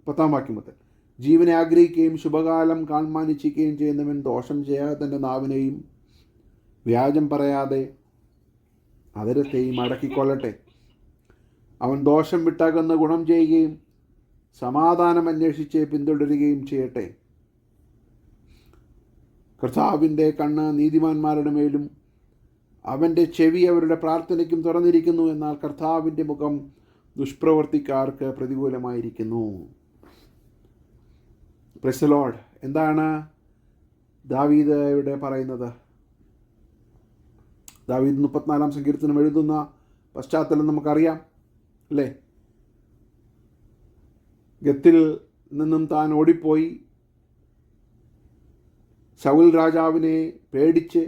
10 വാക്യം മുതൽ, ജീവനെ ആഗ്രഹിക്കുകയും ശുഭകാലം കാൺമാൻ ഇച്ഛിക്കുകയും ചെയ്യുന്നവൻ ദോഷം ചെയ്യാതെ തൻ്റെ നാവിനെയും വ്യാജം പറയാതെ അതരത്തെയും അടക്കിക്കൊള്ളട്ടെ. അവൻ ദോഷം വിട്ടകന്ന് ഗുണം ചെയ്യുകയും സമാധാനം അന്വേഷിച്ച് പിന്തുടരുകയും ചെയ്യട്ടെ. കർത്താവിൻ്റെ കണ്ണ് നീതിമാന്മാരുടെ മേലും അവൻ്റെ ചെവി അവരുടെ പ്രാർത്ഥനയ്ക്കും തുറന്നിരിക്കുന്നു. എന്നാൽ കർത്താവിൻ്റെ മുഖം ദുഷ്പ്രവർത്തിക്കാർക്ക് പ്രതികൂലമായിരിക്കുന്നു. Praise the Lord. എന്താണ് ദാവീദ് ഇവിടെ പറയുന്നത്? ദാവീദ് 34 സങ്കീർത്തനം എഴുതുന്ന പശ്ചാത്തലം നമുക്കറിയാം, അല്ലേ? ഗത്തിൽ നിന്നും താൻ ഓടിപ്പോയി ശൗൽ രാജാവിനെ പേടിച്ച്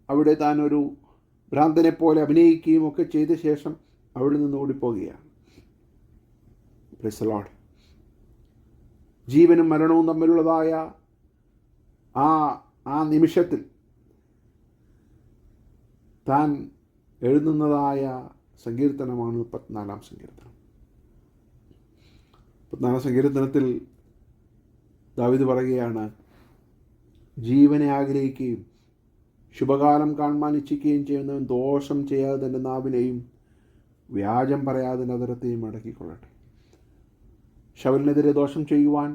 അവിടെ താൻ ഒരു ഭ്രാന്തനെ പോലെ അഭിനയിക്കുകയും ഒക്കെ ചെയ്ത ശേഷം അവിടെ നിന്ന് ഓടിപ്പോവുകയാണ്. Price the Lord. ജീവനും മരണവും തമ്മിലുള്ളതായ ആ നിമിഷത്തിൽ താൻ എഴുതുന്നതായ സങ്കീർത്തനമാണ് 34 സങ്കീർത്തനം. 34 സങ്കീർത്തനത്തിൽ ദാവീദ് പറയുകയാണ്, ജീവനെ ആഗ്രഹിക്കുകയും ശുഭകാലം കാണുവാൻ ഇച്ഛിക്കുകയും ചെയ്യുന്നവൻ ദോഷം ചെയ്യാതെ തൻ്റെ നാവിനെയും വ്യാജം പറയാതെ നഗരത്തെയും അടക്കിക്കൊള്ളട്ടെ. ശൗലിനെതിരെ ദോഷം ചെയ്യുവാൻ,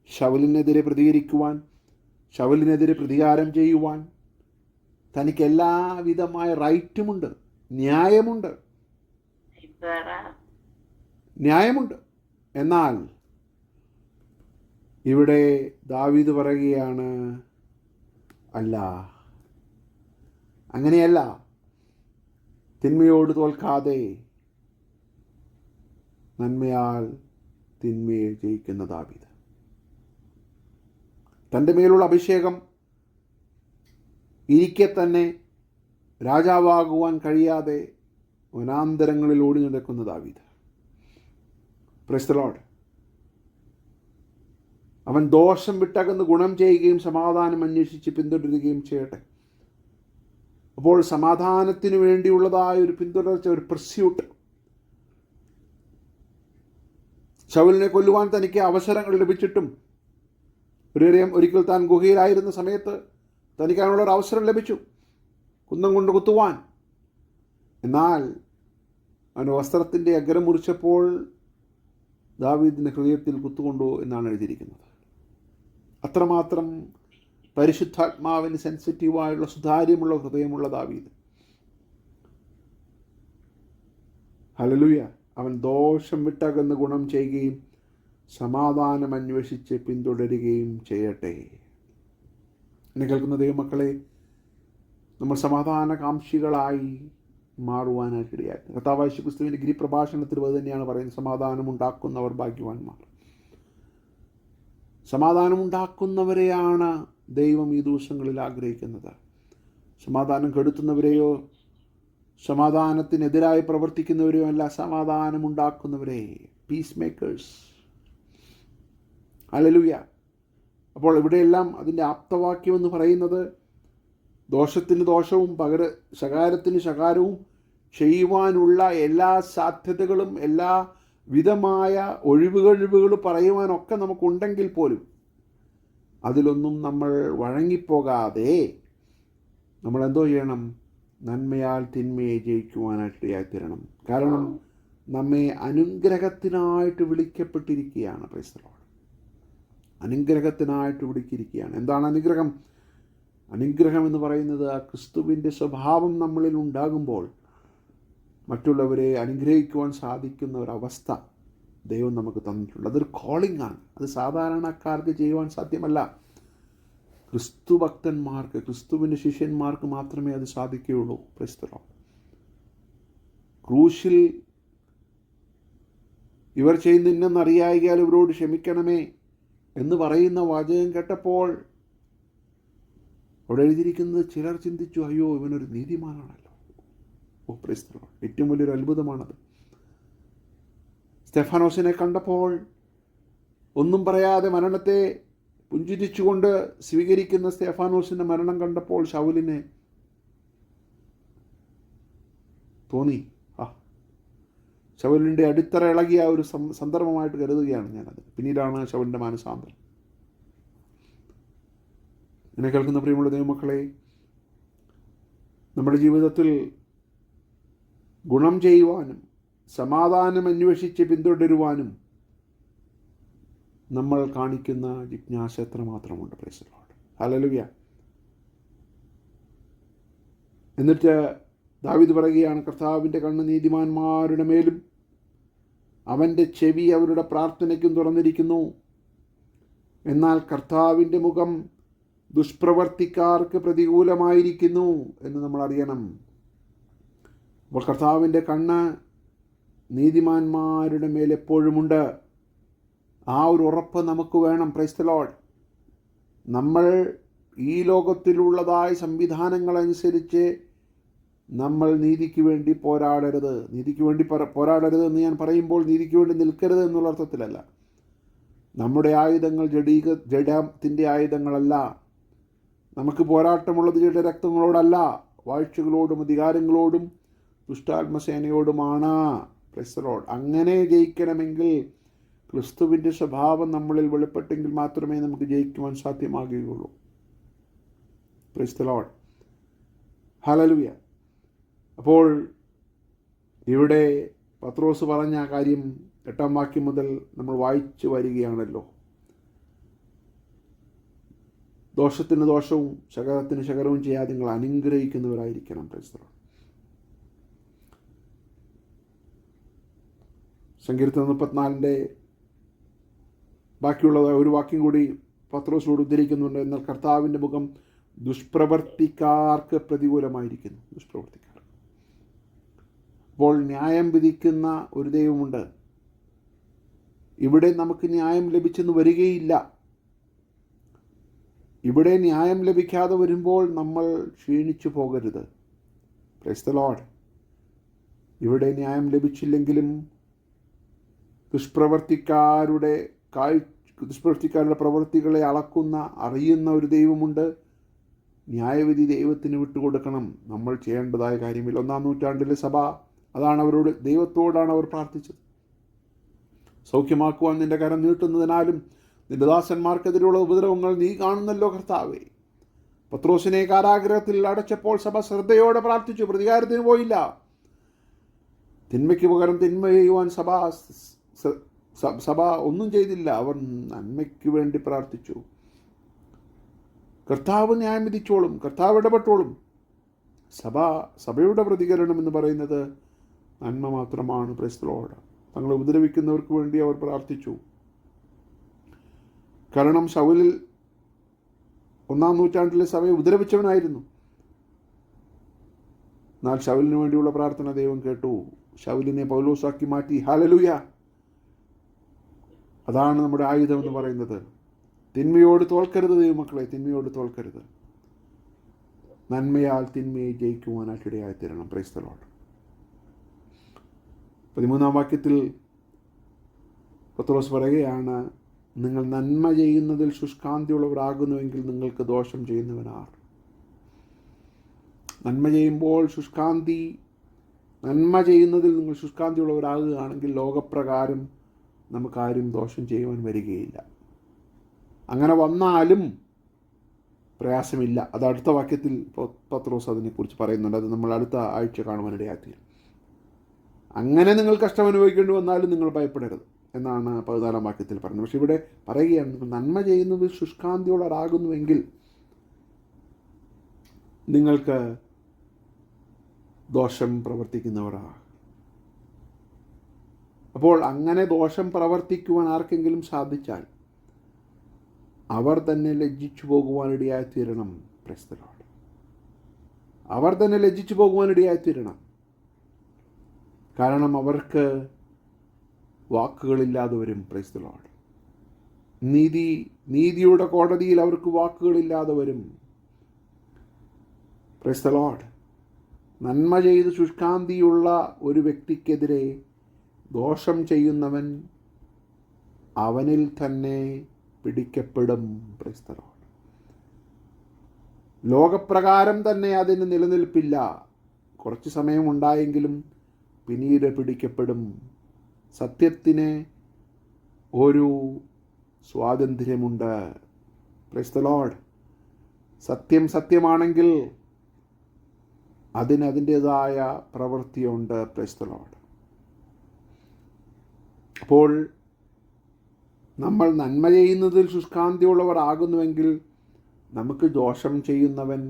ശൗലിനെതിരെ പ്രതികരിക്കുവാൻ, ശൗലിനെതിരെ പ്രതികാരം ചെയ്യുവാൻ തനിക്ക് എല്ലാവിധമായ റൈറ്റുമുണ്ട്, ന്യായമുണ്ട്. എന്നാൽ ഇവിടെ ദാവീദ് പറയുകയാണ്, അല്ല, അങ്ങനെയല്ല. തിന്മയോട് തോൽക്കാതെ നന്മയാൽ തിന്മയെ ജയിക്കുന്ന ദാവീദ്. തൻ്റെ മേലുള്ള അഭിഷേകം ഇരിക്കെ തന്നെ രാജാവാകുവാൻ കഴിയാതെ വനാന്തരങ്ങളിൽ ഓടി നടക്കുന്ന ദാവീദ്. Price the Lord. അവൻ ദോഷം വിട്ടകന്ന് ഗുണം ചെയ്യുകയും സമാധാനം അന്വേഷിച്ച് പിന്തുടരുകയും ചെയ്യട്ടെ. അപ്പോൾ സമാധാനത്തിന് വേണ്ടിയുള്ളതായ ഒരു പിന്തുടർച്ച, ഒരു പ്രസ്യൂട്ട്. ശൗലിനെ കൊല്ലുവാൻ തനിക്ക് അവസരങ്ങൾ ലഭിച്ചിട്ടും ഒരിക്കൽ താൻ ഗുഹയിലായിരുന്ന സമയത്ത് തനിക്ക് അതിനുള്ളൊരു അവസരം ലഭിച്ചു കുന്തം കൊണ്ട് കുത്തുവാൻ. എന്നാൽ അവൻ വസ്ത്രത്തിൻ്റെ അഗ്രം മുറിച്ചപ്പോൾ ദാവീദിൻ്റെ ഹൃദയത്തിൽ കുത്തുകൊണ്ടു എന്നാണ് എഴുതിയിരിക്കുന്നത്. അത്രമാത്രം പരിശുദ്ധാത്മാവിന് സെൻസിറ്റീവായുള്ള സുതാര്യമുള്ള ഹൃദയമുള്ള ദാവീദ്. ഹല്ലേലൂയ. അവൻ ദോഷം വിട്ടകന്ന് ഗുണം ചെയ്യുകയും സമാധാനം അന്വേഷിച്ച് പിന്തുടരുകയും ചെയ്യട്ടെ. എന്നെ കേൾക്കുന്ന ദൈവമക്കളെ, നമ്മൾ സമാധാനകാംക്ഷികളായി മാറുവാനായിട്ടിടയായി. കർത്താവായ യേശു ക്രിസ്തുവിൻ്റെ ഗിരിപ്രഭാഷണത്തിൽ അത് തന്നെയാണ് പറയുന്നത്, സമാധാനമുണ്ടാക്കുന്നവർ ഭാഗ്യവാന്മാർ. സമാധാനമുണ്ടാക്കുന്നവരെയാണ് ദൈവം ഈ ദിവസങ്ങളിൽ ആഗ്രഹിക്കുന്നത്. സമാധാനം കെടുത്തുന്നവരെയോ സമാധാനത്തിനെതിരായി പ്രവർത്തിക്കുന്നവരെയോ അല്ല, സമാധാനമുണ്ടാക്കുന്നവരെ, പീസ് മേക്കേഴ്സ്. ഹല്ലേലൂയ. അപ്പോൾ ഇവിടെയെല്ലാം അതിൻ്റെ ആപ്തവാക്യം എന്ന് പറയുന്നത് ദോഷത്തിന് ദോഷവും ശകാരത്തിന് ശകാരവും ചെയ്യുവാനുള്ള എല്ലാ സാധ്യതകളും, എല്ലാ വിധമായ ഒഴിവുകൾ പറയുവാനൊക്കെ നമുക്കുണ്ടെങ്കിൽ പോലും അതിലൊന്നും നമ്മൾ വഴങ്ങിപ്പോകാതെ നമ്മൾ എന്തോ ചെയ്യണം? നന്മയാൽ തിന്മയെ ജയിക്കുവാനായിട്ടിടയായിത്തീരണം. കാരണം നമ്മെ അനുഗ്രഹത്തിനായിട്ട് വിളിക്കപ്പെട്ടിരിക്കുകയാണ്. Praise the Lord. അനുഗ്രഹത്തിനായിട്ട് വിളിക്കിരിക്കുകയാണ്. എന്താണ് അനുഗ്രഹം? അനുഗ്രഹം എന്ന് പറയുന്നത് ക്രിസ്തുവിൻ്റെ സ്വഭാവം നമ്മളിൽ ഉണ്ടാകുമ്പോൾ മറ്റുള്ളവരെ അനുഗ്രഹിക്കുവാൻ സാധിക്കുന്ന ഒരവസ്ഥ ദൈവം നമുക്ക് തന്നിട്ടുണ്ട്. അതൊരു കോളിംഗ് ആണ്. അത് സാധാരണക്കാർക്ക് ചെയ്യുവാൻ സാധ്യമല്ല. ക്രിസ്തു ഭക്തന്മാർക്ക്, ക്രിസ്തുവിൻ്റെ ശിഷ്യന്മാർക്ക് മാത്രമേ അത് സാധിക്കുകയുള്ളൂ. Price the Lord. ക്രൂശിൽ ഇവർ ചെയ്യുന്ന ഇന്നെന്നറിയായികയാൽ ഇവരോട് ക്ഷമിക്കണമേ എന്ന് പറയുന്ന വാചകം കേട്ടപ്പോൾ അവിടെ എഴുതിയിരിക്കുന്നത് ചിലർ ചിന്തിച്ചു, അയ്യോ ഇവനൊരു നീതിമാനാണല്ലോ. ഓ പ്രൈസ് ദി ലോർഡ്. ഏറ്റവും വലിയൊരു അത്ഭുതമാണത്. സ്തെഫാനോസിനെ കണ്ടപ്പോൾ ഒന്നും പറയാതെ മരണത്തെ പുഞ്ചിരിച്ചുകൊണ്ട് സ്വീകരിക്കുന്ന സ്തെഫാനോസിൻ്റെ മരണം കണ്ടപ്പോൾ ശൗലിനെ തോന്നി, ശൗലിൻ്റെ അടിത്തറ ഇളകിയ ഒരു സന്ദർഭമായിട്ട് കരുതുകയാണ് ഞാനത്. പിന്നീടാണ് ശൗലിൻ്റെ മാനസാന്തരം. എന്നെ കേൾക്കുന്ന പ്രിയമുള്ള ദൈവമക്കളെ, നമ്മുടെ ജീവിതത്തിൽ ഗുണം ചെയ്യുവാനും സമാധാനം അന്വേഷിച്ച് പിന്തുടരുവാനും നമ്മൾ കാണിക്കുന്ന ജിജ്ഞാസ എത്രമാത്രമുണ്ട്. Praise the Lord. ഹല്ലേലൂയ. എന്നിട്ട് ദാവീദ് പറയുകയാണ്, കർത്താവിൻ്റെ കണ്ണ് നീതിമാന്മാരുടെ മേലും അവൻ്റെ ചെവി അവരുടെ പ്രാർത്ഥനയ്ക്കും തുറന്നിരിക്കുന്നു. എന്നാൽ കർത്താവിൻ്റെ മുഖം ദുഷ്പ്രവർത്തിക്കാർക്ക് പ്രതികൂലമായിരിക്കുന്നു എന്ന് നമ്മൾ അറിയണം. അപ്പോൾ കർത്താവിൻ്റെ കണ്ണ് നീതിമാന്മാരുടെ മേൽ എപ്പോഴുമുണ്ട്. ആ ഒരു ഉറപ്പ് നമുക്ക് വേണം. Price the Lord. നമ്മൾ ഈ ലോകത്തിലുള്ളതായ സംവിധാനങ്ങളനുസരിച്ച് നമ്മൾ നീതിക്ക് വേണ്ടി പോരാടരുത്. നീതിക്ക് വേണ്ടി പോരാടരുത് എന്ന് ഞാൻ പറയുമ്പോൾ നീതിക്ക് വേണ്ടി നിൽക്കരുത് എന്നുള്ള അർത്ഥത്തിലല്ല. നമ്മുടെ ആയുധങ്ങൾ ജഡത്തിൻ്റെ ആയുധങ്ങളല്ല. നമുക്ക് പോരാട്ടമുള്ളത് ജഡരക്തങ്ങളോടല്ല, വാഴ്ചകളോടും അധികാരങ്ങളോടും ദുഷ്ടാത്മസേനയോടുമാണ്. Praise the Lord. അങ്ങനെ ജയിക്കണമെങ്കിൽ ക്രിസ്തുവിൻ്റെ സ്വഭാവം നമ്മളിൽ വെളിപ്പെട്ടെങ്കിൽ മാത്രമേ നമുക്ക് ജയിക്കുവാൻ സാധ്യമാകുകയുള്ളൂ. Praise the Lord. ഹല്ലേലൂയ. അപ്പോൾ ഇവിടെ പത്രോസ് പറഞ്ഞ കാര്യം 8-ാം വാക്യം മുതൽ നമ്മൾ വായിച്ചു വരികയാണല്ലോ. ദോഷത്തിന് ദോഷവും ശകലത്തിന് ശകലവും ചെയ്യാതെ നിങ്ങൾ അനുഗ്രഹിക്കുന്നവരായിരിക്കണം. സങ്കീർത്തനം 34 ബാക്കിയുള്ള ഒരു വാക്യം കൂടി പത്രോസിനോട് ഉദ്ധരിക്കുന്നുണ്ട്. എന്നാൽ കർത്താവിൻ്റെ മുഖം ദുഷ്പ്രവർത്തിക്കാർക്ക് പ്രതികൂലമായിരിക്കുന്നു. ദുഷ്പ്രവർത്തിക്കാർ. അപ്പോൾ ന്യായം വിധിക്കുന്ന ഒരു ദൈവമുണ്ട്. ഇവിടെ നമുക്ക് ന്യായം ലഭിച്ചെന്ന് വരികയില്ല. ഇവിടെ ന്യായം ലഭിക്കാതെ വരുമ്പോൾ നമ്മൾ ക്ഷീണിച്ചു പോകരുത്. Price the Lord. ഇവിടെ ന്യായം ലഭിച്ചില്ലെങ്കിലും ദുഷ്പ്രവർത്തിക്കാരുടെ പ്രവൃത്തികളെ അളക്കുന്ന അറിയുന്ന ഒരു ദൈവമുണ്ട്. ന്യായവിധി ദൈവത്തിന് വിട്ടുകൊടുക്കണം. നമ്മൾ ചെയ്യേണ്ടതായ കാര്യമില്ല. 1-ാം നൂറ്റാണ്ടിലെ സഭ അതാണ് ദൈവത്തോടാണ് അവർ പ്രാർത്ഥിച്ചത്. സൗഖ്യമാക്കുവാൻ നിന്റെ കരം നീട്ടുന്നതിനാലും നിന്റെ ദാസന്മാർക്കെതിരെയുള്ള ഉപദ്രവങ്ങൾ നീ കാണുന്നല്ലോ കർത്താവേ. പത്രോസിനെ കാരാഗ്രഹത്തിൽ അടച്ചപ്പോൾ സഭ ശ്രദ്ധയോടെ പ്രാർത്ഥിച്ചു. പ്രതികാരത്തിന് പോയില്ല. തിന്മയ്ക്ക് പകരം തിന്മ ചെയ്യുവാൻ സഭ ഒന്നും ചെയ്തില്ല. അവർ നന്മയ്ക്ക് വേണ്ടി പ്രാർത്ഥിച്ചു. കർത്താവ് ന്യായം വിധിച്ചോളും, കർത്താവ് ഇടപെട്ടോളും. സഭയുടെ പ്രതികരണം എന്ന് പറയുന്നത് നന്മ മാത്രമാണ്. Price the Lord. തങ്ങളെ ഉപദ്രവിക്കുന്നവർക്ക് വേണ്ടി അവർ പ്രാർത്ഥിച്ചു. കാരണം ശൗലിൽ 1-ാം നൂറ്റാണ്ടിലെ സഭയെ ഉപദ്രവിച്ചവനായിരുന്നു. എന്നാൽ ശൗലിന് വേണ്ടിയുള്ള പ്രാർത്ഥന ദൈവം കേട്ടു. ശൗലിനെ പൗലോസാക്കി മാറ്റി. ഹല്ലേലൂയ. അതാണ് നമ്മുടെ ആയുധം എന്ന് പറയുന്നത്. തിന്മയോട് തോൽക്കരുത് ദൈവമക്കളെ, തിന്മയോട് തോൽക്കരുത്. നന്മയാൽ തിന്മയെ ജയിക്കുവാനായിട്ടിടയായി തീരണം. Price the Lord. 13-ാം വാക്യത്തിൽ പത്രോസ് പറയുകയാണ്, നിങ്ങൾ നന്മ ചെയ്യുന്നതിൽ ശുഷ്കാന്തിയുള്ളവരാകുന്നുവെങ്കിൽ നിങ്ങൾക്ക് ദോഷം ചെയ്യുന്നവനാർ. നന്മ ചെയ്യുന്നതിൽ നിങ്ങൾ ശുഷ്കാന്തിയുള്ളവരാകുകയാണെങ്കിൽ ലോകപ്രകാരം നമുക്കാരും ദോഷം ചെയ്യുവാൻ വരികയില്ല. അങ്ങനെ വന്നാലും പ്രയാസമില്ല. അത് അടുത്ത വാക്യത്തിൽ പത്രോസ് അതിനെക്കുറിച്ച് പറയുന്നുണ്ട്. അത് നമ്മൾ അടുത്ത ആഴ്ച കാണുവാനിടയായിത്തീരും. അങ്ങനെ നിങ്ങൾ കഷ്ടം അനുഭവിക്കേണ്ടി വന്നാലും നിങ്ങൾ ഭയപ്പെടരുത് എന്നാണ് 14-ാം വാക്യത്തിൽ പറയുന്നത്. പക്ഷെ ഇവിടെ പറയുകയാണ്, നിങ്ങൾ നന്മ ചെയ്യുന്നത് ശുഷ്കാന്തിയോടാകുന്നുവെങ്കിൽ നിങ്ങൾക്ക് ദോഷം പ്രവർത്തിക്കുന്നവരാണ്. അപ്പോൾ അങ്ങനെ ദോഷം പ്രവർത്തിക്കുവാൻ ആർക്കെങ്കിലും സാധിച്ചാൽ അവർ തന്നെ ലജ്ജിച്ചു പോകുവാനിടയായിത്തീരണം. Praise the Lord. അവർ തന്നെ ലജ്ജിച്ചു പോകുവാനിടയായിത്തീരണം. കാരണം അവർക്ക് വാക്കുകളില്ലാതെ വരും. Praise the Lord. നീതിയുടെ കോടതിയിൽ അവർക്ക് വാക്കുകളില്ലാതെ വരും. Praise the Lord. നന്മ ചെയ്ത് ശുഷ്കാന്തിയുള്ള ഒരു വ്യക്തിക്കെതിരെ ദോഷം ചെയ്യുന്നവൻ അവനിൽ തന്നെ പിടിക്കപ്പെടും. Praise the Lord. ലോകപ്രകാരം തന്നെ അതിന് നിലനിൽപ്പില്ല. കുറച്ച് സമയം ഉണ്ടായെങ്കിലും പിന്നീട് പിടിക്കപ്പെടും. സത്യത്തിന് ഒരു സ്വാതന്ത്ര്യമുണ്ട്. Price the Lord. സത്യം സത്യമാണെങ്കിൽ അതിൻ്റേതായ പ്രവൃത്തിയുണ്ട്. Price the Lord. അപ്പോൾ നമ്മൾ നന്മ ചെയ്യുന്നതിൽ ശുഷ്കാന്തിയുള്ളവർ ആകുന്നുവെങ്കിൽ നമുക്ക് ദോഷം ചെയ്യുന്നവൻ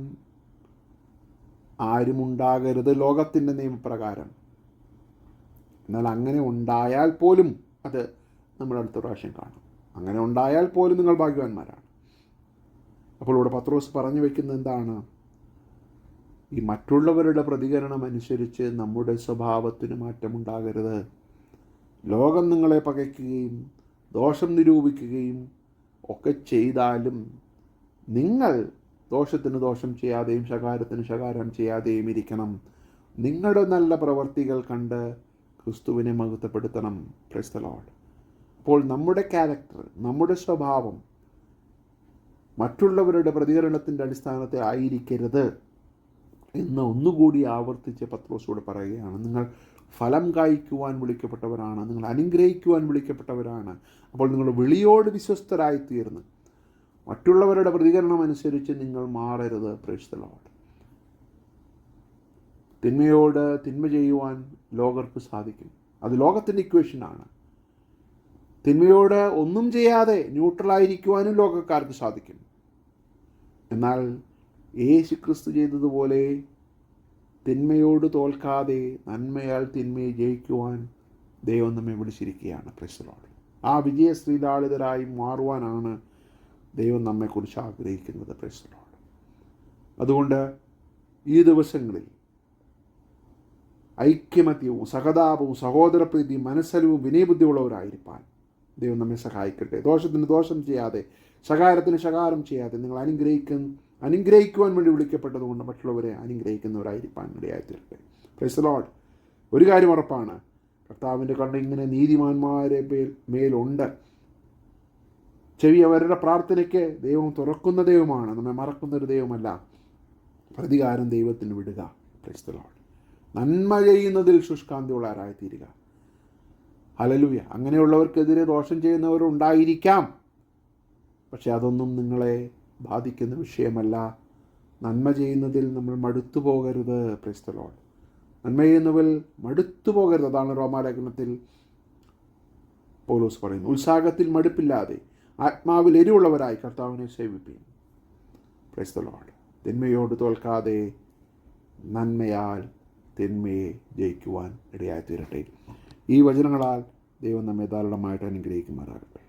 ആരുമുണ്ടാകരുത് ലോകത്തിൻ്റെ നിയമപ്രകാരം. എന്നാൽ അങ്ങനെ ഉണ്ടായാൽ പോലും അത് നമ്മൾ അടുത്ത പ്രാവശ്യം കാണും. അങ്ങനെ ഉണ്ടായാൽ പോലും നിങ്ങൾ ഭാഗ്യവാന്മാരാണ്. അപ്പോൾ ഇവിടെ പത്രോസ് പറഞ്ഞു വയ്ക്കുന്നത് എന്താണ്? ഈ മറ്റുള്ളവരുടെ പ്രതികരണം അനുസരിച്ച് നമ്മുടെ സ്വഭാവത്തിന് മാറ്റമുണ്ടാകരുത്. ലോകം നിങ്ങളെ പകയ്ക്കുകയും ദോഷം നിരൂപിക്കുകയും ഒക്കെ ചെയ്താലും നിങ്ങൾ ദോഷത്തിന് ദോഷം ചെയ്യാതെയും ശകാരത്തിന് ശകാരം ചെയ്യാതെയും ഇരിക്കണം. നിങ്ങളുടെ നല്ല പ്രവർത്തികൾ കണ്ട് ക്രിസ്തുവിനെ മഹത്വപ്പെടുത്തണം. Price the Lord. അപ്പോൾ നമ്മുടെ ക്യാരക്ടർ, നമ്മുടെ സ്വഭാവം മറ്റുള്ളവരുടെ പ്രതികരണത്തിൻ്റെ അടിസ്ഥാനത്തിൽ ആയിരിക്കരുത് എന്ന് ഒന്നുകൂടി ആവർത്തിച്ച് പത്രോസോട് പറയുകയാണ്. നിങ്ങൾ ഫലം കായ്ക്കുവാൻ വിളിക്കപ്പെട്ടവരാണ്, നിങ്ങൾ അനുഗ്രഹിക്കുവാൻ വിളിക്കപ്പെട്ടവരാണ്. അപ്പോൾ നിങ്ങൾ വിളിയോട് വിശ്വസ്തരായിത്തീർന്ന് മറ്റുള്ളവരുടെ പ്രതികരണം അനുസരിച്ച് നിങ്ങൾ മാറരുത്. Price the Lord. തിന്മയോട് തിന്മ ചെയ്യുവാൻ ലോകർക്ക് സാധിക്കും. അത് ലോകത്തിൻ്റെ ഇക്വേഷനാണ്. തിന്മയോട് ഒന്നും ചെയ്യാതെ ന്യൂട്രലായിരിക്കുവാനും ലോകക്കാർക്ക് സാധിക്കും. എന്നാൽ യേശു ക്രിസ്തു ചെയ്തതുപോലെ തിന്മയോട് തോൽക്കാതെ നന്മയാൽ തിന്മയെ ജയിക്കുവാൻ ദൈവം നമ്മെ വിളിച്ചിരിക്കുകയാണ്. Price the Lord. ആ വിജയശ്രീലാളിതരായി മാറുവാനാണ് ദൈവം നമ്മെക്കുറിച്ച് ആഗ്രഹിക്കുന്നത്. Price the Lord. അതുകൊണ്ട് ഈ ദിവസങ്ങളിൽ ഐക്യമത്യവും സഹതാപവും സഹോദരപ്രീതിയും മനസ്സലിവും വിനയബുദ്ധിയുള്ളവരായിരിക്കാൻ ദൈവം നമ്മെ സഹായിക്കട്ടെ. ദോഷത്തിന് ദോഷം ചെയ്യാതെ, ശകാരത്തിന് ശകാരം ചെയ്യാതെ നിങ്ങൾ അനുഗ്രഹിക്കുവാൻ വേണ്ടി വിളിക്കപ്പെട്ടതുകൊണ്ട് മറ്റുള്ളവരെ അനുഗ്രഹിക്കുന്നവരായിരിക്കാൻ ഇടയായിത്തീരട്ടെ. Praise the Lord. ഒരു കാര്യം ഉറപ്പാണ്, കർത്താവിൻ്റെ കണ്ണ് ഇങ്ങനെ നീതിമാന്മാരെ മേലുണ്ട്. ചെവി അവരുടെ പ്രാർത്ഥനയ്ക്ക് ദൈവം തുറക്കുന്ന ദൈവമാണ്, നമ്മെ മറക്കുന്നൊരു ദൈവമല്ല. പ്രതികാരം ദൈവത്തിന് വിടുക. Price the Lord. നന്മ ചെയ്യുന്നതിൽ ശുഷ്കാന്തിയുള്ളവരായി തീരുക. ഹല്ലേലൂയ. അങ്ങനെയുള്ളവർക്കെതിരെ ദോഷം ചെയ്യുന്നവരുണ്ടായിരിക്കാം, പക്ഷെ അതൊന്നും നിങ്ങളെ ബാധിക്കുന്ന വിഷയമല്ല. നന്മ ചെയ്യുന്നതിൽ നമ്മൾ മടുത്തു പോകരുത്. Price the Lord. നന്മ ചെയ്യുന്നതിൽ മടുത്തു പോകരുത്. അതാണ് റോമാലേഖനത്തിൽ പൗലോസ് പറയുന്നത്. ഉത്സാഹത്തിൽ മടുപ്പില്ലാതെ ആത്മാവിൽ എരിവുള്ളവരായി കർത്താവിനെ സേവിപ്പിക്കും. Praise the Lord. തിന്മയോട് തോൽക്കാതെ നന്മയാൽ തിന്മയെ ജയിക്കുവാൻ ഇടയായിത്തീരട്ടെ. ഈ വചനങ്ങളാൽ ദൈവം നമ്മെ ധാരാളമായിട്ട് അനുഗ്രഹിക്കുമാറാകട്ടെ.